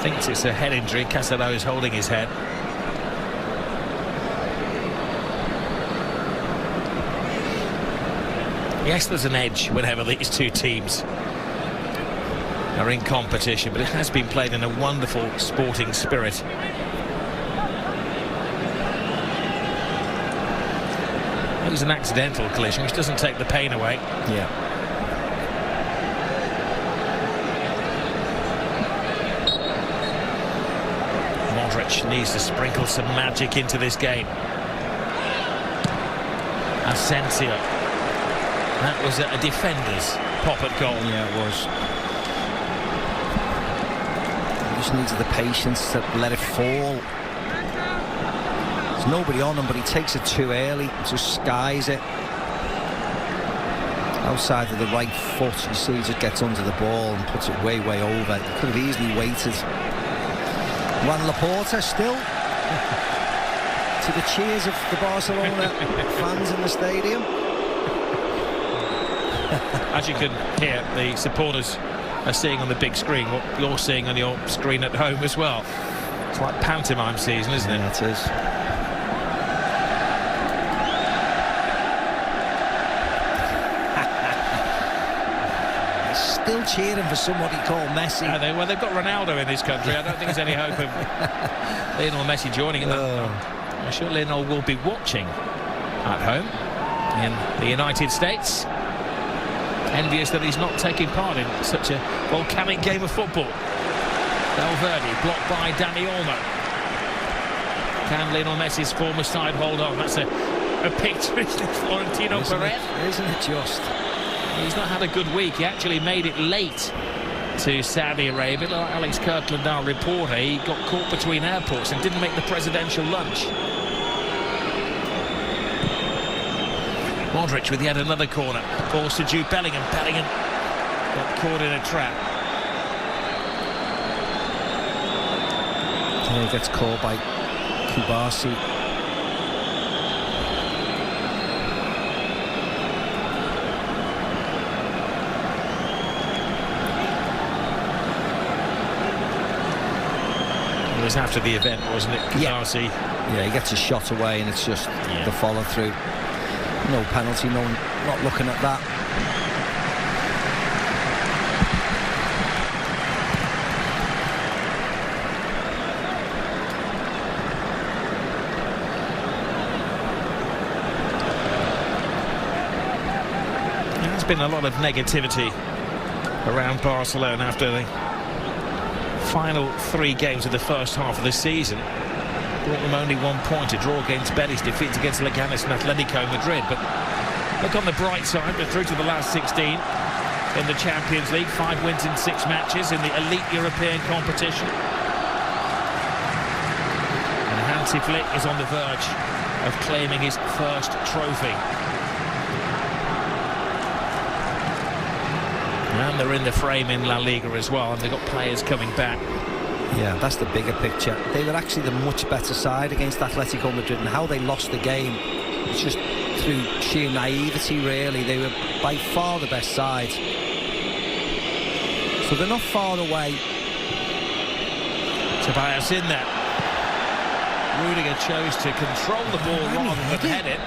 Speaker 2: thinks it's a head injury. Casado is holding his head. Yes, there's an edge whenever these two teams are in competition, but it has been played in a wonderful sporting spirit. was an accidental collision, which doesn't take the pain away.
Speaker 1: Yeah.
Speaker 2: Modric needs to sprinkle some magic into this game. Asensio. That was a defender's pop at goal.
Speaker 1: Yeah, it was. He just needed the patience to let it fall. There's nobody on him, but he takes it too early, just skies it. Outside of the right foot, you see he just gets under the ball and puts it way, way over. He could have easily waited. Juan Laporta still to the cheers of the Barcelona fans in the stadium.
Speaker 2: As you can hear, the supporters are seeing on the big screen what you're seeing on your screen at home as well. It's like pantomime season, isn't it?
Speaker 1: Yeah, it is. Still cheering for somebody called Messi.
Speaker 2: Well, they've got Ronaldo in this country. I don't think there's any hope of Lionel Messi joining in that. I'm sure Lionel will be watching at home in the United States. Envious that he's not taking part in such a volcanic game of football. Valverde blocked by Dani Olmo. Can Lionel Messi's former side hold on? That's a picture of Florentino Perez.
Speaker 1: Isn't it just?
Speaker 2: He's not had a good week. He actually made it late to Saudi Arabia. Like Alex Kirkland, our reporter, he got caught between airports and didn't make the presidential lunch. Modric with yet another corner. Balls to Jude Bellingham. Bellingham got caught in a trap.
Speaker 1: He gets caught by Kubasi.
Speaker 2: It was after the event, wasn't it? Kubasi.
Speaker 1: Yeah, he gets a shot away and it's just the follow through. No penalty, no, not looking at that.
Speaker 2: There's been a lot of negativity around Barcelona after the final 3 games of the first half of the season. Brought them only 1 point, a draw against Betis, defeat against Leganes and Atletico Madrid. But look on the bright side, we're through to the last 16 in the Champions League. 5 wins in 6 matches in the elite European competition. And Hansi Flick is on the verge of claiming his first trophy. And they're in the frame in La Liga as well, and they've got players coming back.
Speaker 1: Yeah, that's the bigger picture. They were actually the much better side against Atletico Madrid, and how they lost the game, it's just through sheer naivety, really. They were by far the best side. So they're not far away.
Speaker 2: Tobias in there. Rudiger chose to control the ball rather than head it.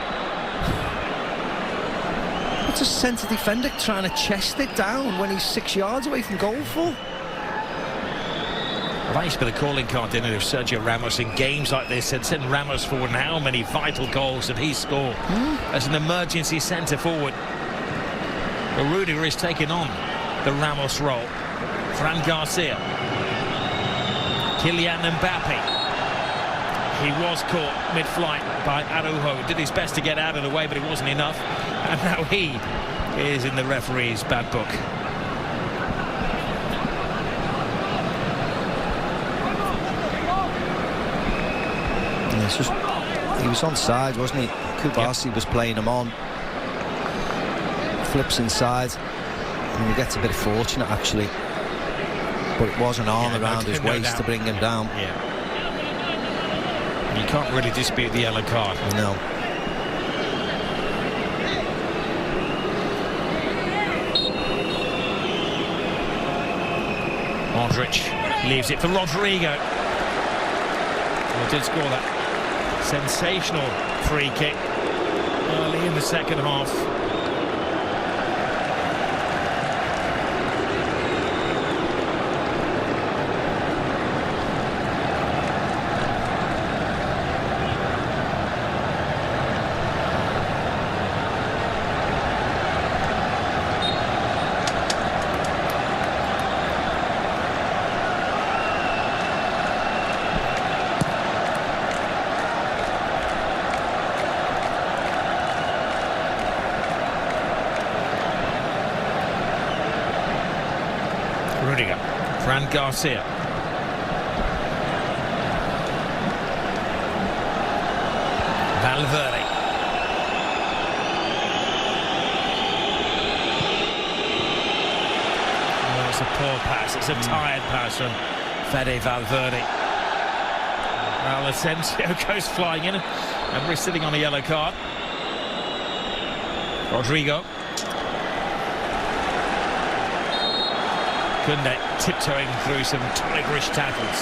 Speaker 1: What's a centre defender trying to chest it down when he's 6 yards away from goal for?
Speaker 2: That used to be the calling card, didn't it, of Sergio Ramos in games like this, and send Ramos forward, and how many vital goals did he score as an emergency centre forward. Well, Rudiger is taking on the Ramos role. Fran Garcia. Kylian Mbappe. He was caught mid-flight by Araujo. Did his best to get out of the way, but it wasn't enough. And now he is in the referee's bad book.
Speaker 1: It's just, he was onside, wasn't he? Kubasi was playing him on. Flips inside. And he gets a bit fortunate, actually. But it was an arm around his waist to bring him down.
Speaker 2: Yeah. You can't really dispute the yellow card.
Speaker 1: No.
Speaker 2: Modric leaves it for Rodrigo. Well, did score that sensational free kick early in the second half. Rudiger. Fran Garcia. Valverde. Oh, it's a poor pass. It's a tired pass from Fede Valverde. Well, Asensio goes flying in, and we're sitting on a yellow card. Rodrigo. Koundé tiptoeing through some tigerish tackles.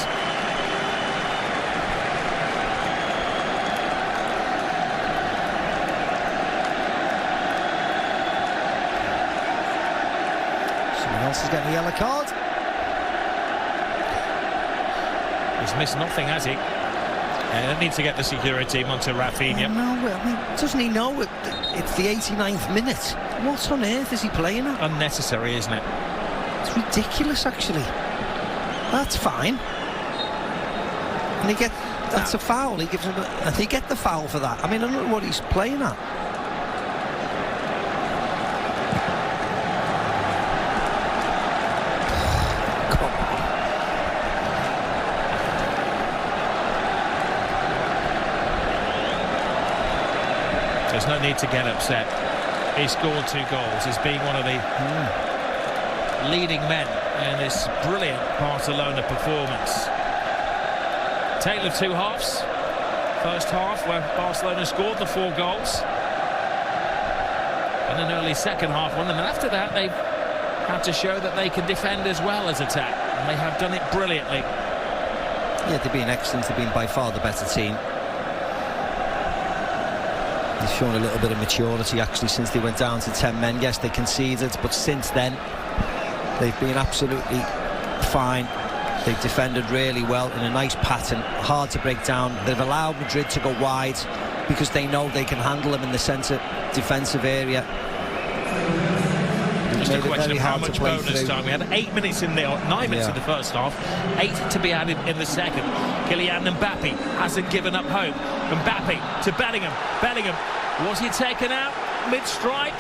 Speaker 1: Someone else is getting a yellow card.
Speaker 2: He's missed nothing, has he? They need to get the security team onto Rafinha.
Speaker 1: No, I mean, doesn't he know it's the 89th minute? What on earth is he playing at?
Speaker 2: Unnecessary, isn't it?
Speaker 1: It's ridiculous, actually. That's fine. And he that's a foul. He gives him and he get the foul for that. I mean, I don't know what he's playing at. Come on.
Speaker 2: There's no need to get upset. He scored 2 goals. He's being one of the leading men in this brilliant Barcelona performance. Tale of 2 halves. First half where Barcelona scored the 4 goals, and an early second half won them, and after that they've had to show that they can defend as well as attack, and they have done it brilliantly.
Speaker 1: Yeah, they've been excellent. They've been by far the better team. They've shown a little bit of maturity actually since they went down to 10 men. Yes, they conceded, but since then they've been absolutely fine. They've defended really well in a nice pattern, hard to break down. They've allowed Madrid to go wide because they know they can handle them in the centre defensive area.
Speaker 2: Just a question of how much bonus time. We had 8 minutes in there, 9 minutes in the first half, 8 to be added in the second. Kylian Mbappe hasn't given up hope. Mbappe to Bellingham. Bellingham, was he taken out mid-strike?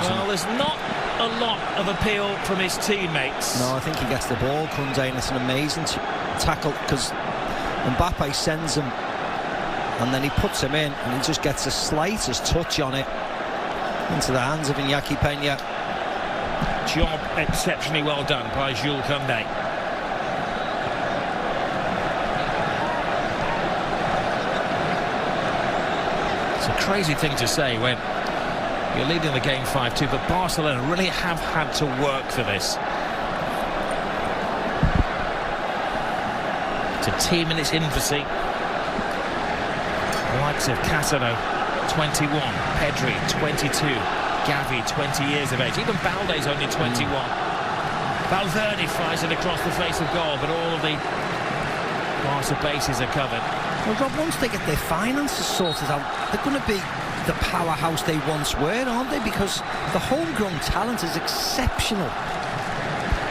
Speaker 2: Well, there's not a lot of appeal from his teammates.
Speaker 1: No, I think he gets the ball, Koundé, and it's an amazing tackle because Mbappe sends him and then he puts him in and he just gets the slightest touch on it into the hands of Iñaki Peña.
Speaker 2: Job exceptionally well done by Jules Koundé. It's a crazy thing to say when you're leading the game 5-2, but Barcelona really have had to work for this. It's a team in its infancy. The likes of Casano, 21, Pedri, 22, Gavi, 20 years of age. Even Balde's only 21. Valverde fires it across the face of goal, but all of the Barca bases are covered.
Speaker 1: Well, Rob, once they get their finances sorted out, they're going to be the powerhouse they once were, aren't they? Because the homegrown talent is exceptional.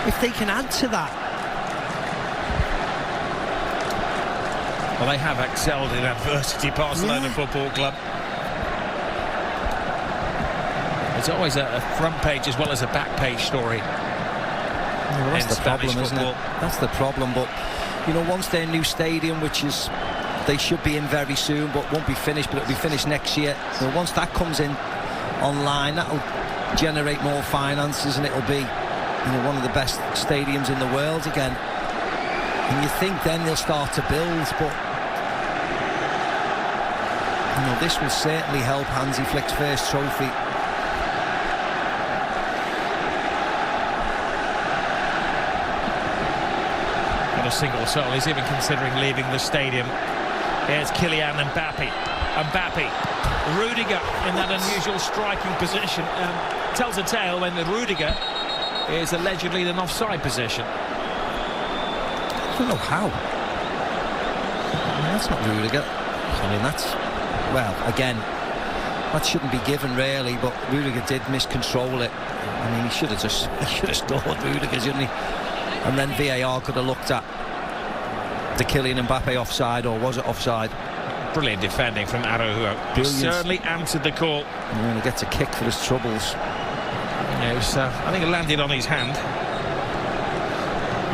Speaker 1: If they can add to that.
Speaker 2: Well, they have excelled in adversity, Barcelona Football Club. It's always a front page as well as a back page story.
Speaker 1: Well, that's the problem, isn't it? That's the problem. But you know, once their new stadium, which is they should be in very soon, but won't be finished, but it'll be finished next year. You know, once that comes in online, that'll generate more finances, and it'll be, you know, one of the best stadiums in the world again. And you think then they'll start to build, but you know, this will certainly help Hansi Flick's first trophy.
Speaker 2: Not a single soul is even considering leaving the stadium. Here's Kylian Mbappe. Mbappe, Rudiger in that unusual striking position. Tells a tale when the Rudiger is allegedly in an offside position.
Speaker 1: I don't know how. I mean, that's not Rudiger. I mean, that's, well, again, that shouldn't be given really, but Rudiger did miscontrol it. I mean, he should have scored, Rudiger, shouldn't he? And then VAR could have looked at the Kylian Mbappe offside, or was it offside?
Speaker 2: Brilliant defending from Araujo. He certainly answered the call.
Speaker 1: And he gets a kick for his troubles.
Speaker 2: Yeah, it was, I think it landed on his hand.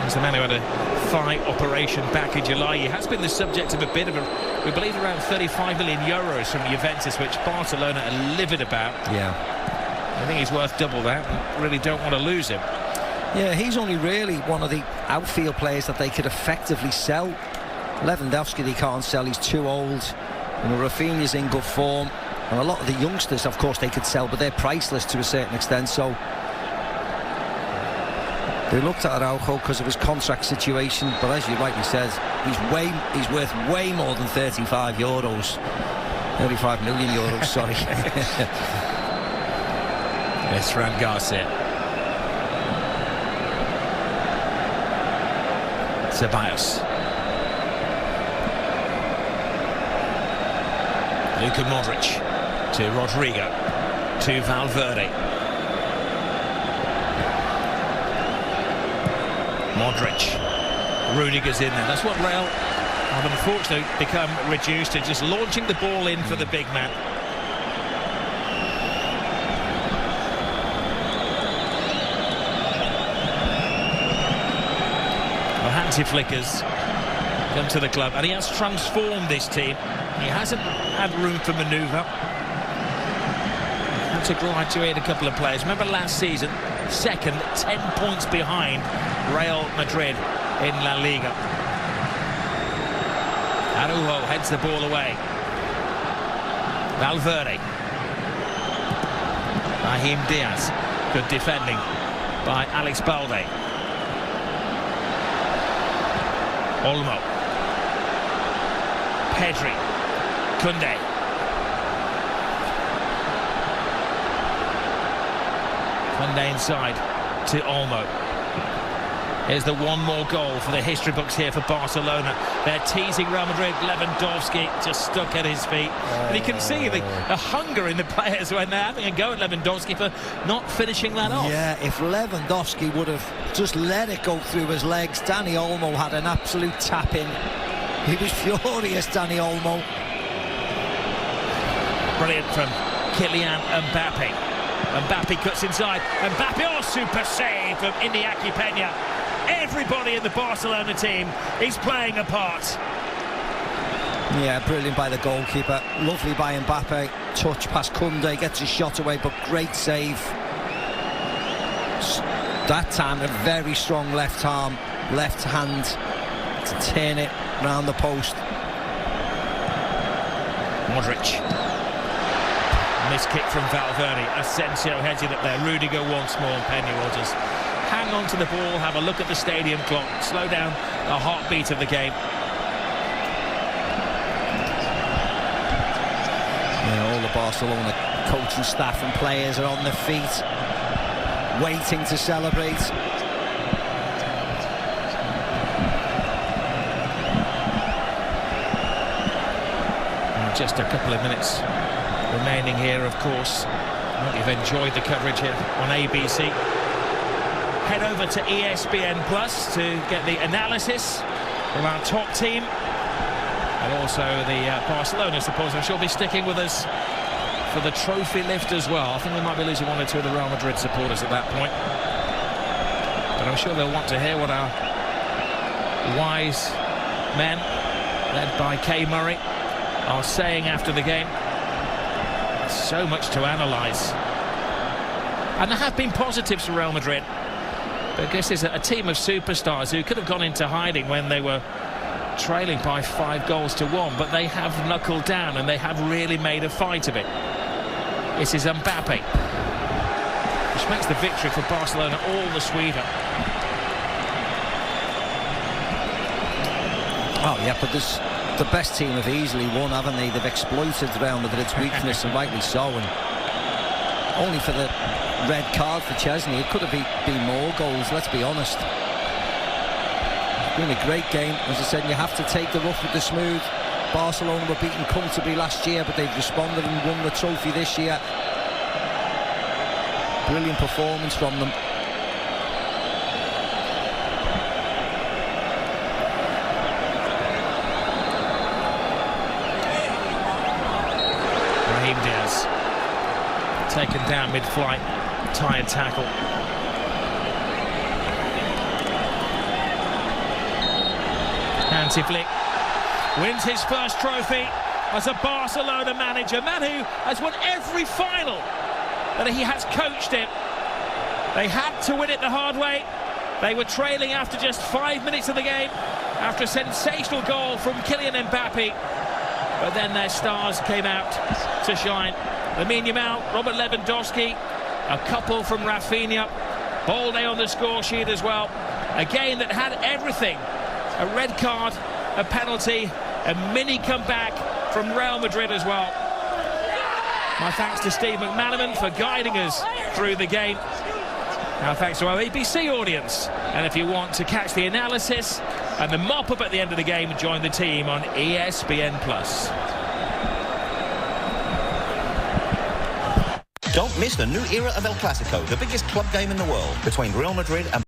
Speaker 2: He's the man who had a thigh operation back in July. He has been the subject of a bid of, we believe, around 35 million euros from Juventus, which Barcelona are livid about.
Speaker 1: Yeah.
Speaker 2: I think he's worth double that. Really don't want to lose him.
Speaker 1: Yeah, he's only really one of the outfield players that they could effectively sell. Lewandowski they can't sell, he's too old. Rafinha's in good form. And a lot of the youngsters, of course, they could sell, but they're priceless to a certain extent. So they looked at Araujo because of his contract situation, but as you rightly said, he's worth way more than 35 million euros, sorry.
Speaker 2: It's Fran Garcia. Ceballos. Luka Modric to Rodrigo to Valverde. Modric. Rudiger's in there. That's what Real have unfortunately become reduced to, just launching the ball in for the big man. Well, Hansi Flicker's come to the club and he has transformed this team. He hasn't had room for manoeuvre. Had to graduate a couple of players. Remember last season, second, 10 points behind Real Madrid in La Liga. Araujo heads the ball away. Valverde. Brahim Diaz. Good defending by Alex Balde. Olmo. Pedri. Koundé. Koundé inside to Olmo. Here's the one more goal for the history books here for Barcelona. They're teasing Real Madrid. Lewandowski just stuck at his feet. And you can see the hunger in the players when they're having a go at Lewandowski for not finishing that off.
Speaker 1: Yeah, if Lewandowski would have just let it go through his legs, Dani Olmo had an absolute tap-in. He was furious, Dani Olmo.
Speaker 2: Brilliant from Kylian Mbappe. Mbappe cuts inside. Mbappe, oh, super save from Iñaki Peña. Everybody in the Barcelona team is playing a part.
Speaker 1: Yeah, brilliant by the goalkeeper. Lovely by Mbappe. Touch past Koundé, gets his shot away, but great save. That time a very strong left arm, left hand to turn it round the post.
Speaker 2: Modric. Missed kick from Valverde. Asensio heads it up there. Rudiger once more. Peña will just hang on to the ball, have a look at the stadium clock, slow down the heartbeat of the game.
Speaker 1: Yeah, all the Barcelona coaching staff and players are on their feet, waiting to celebrate.
Speaker 2: And just a couple of minutes remaining here, of course. I hope you've enjoyed the coverage here on ABC. Head over to ESPN Plus to get the analysis from our top team, and also the Barcelona supporters. I'm sure will be sticking with us for the trophy lift as well. I think we might be losing one or two of the Real Madrid supporters at that point, but I'm sure they'll want to hear what our wise men, led by Kay Murray, are saying after the game. So much to analyse, and there have been positives for Real Madrid. But this is a team of superstars who could have gone into hiding when they were trailing by 5-1, but they have knuckled down and they have really made a fight of it. This is Mbappe, which makes the victory for Barcelona all the sweeter.
Speaker 1: Oh yeah, but the best team have easily won, haven't they? They've exploited Real Madrid's weakness, and rightly so. And only for the red card for Chesney, it could have been more goals, let's be honest. It's been a great game. As I said, you have to take the rough with the smooth. Barcelona were beaten comfortably last year, but they've responded and won the trophy this year. Brilliant performance from them.
Speaker 2: Brahim Diaz taken down mid-flight, tired tackle. Hansi Flick wins his first trophy as a Barcelona manager, man who has won every final that he has coached in. They had to win it the hard way. They were trailing after just 5 minutes of the game, after a sensational goal from Kylian Mbappe. But then their stars came out to shine. Lamine Yamal, Robert Lewandowski, a couple from Rafinha, Balde on the score sheet as well. A game that had everything. A red card, a penalty, a mini comeback from Real Madrid as well. My thanks to Steve McManaman for guiding us through the game. Now thanks to our ABC audience. And if you want to catch the analysis and the mop-up at the end of the game, join the team on ESPN+.
Speaker 6: Don't miss the new era of El Clasico, the biggest club game in the world, between Real Madrid and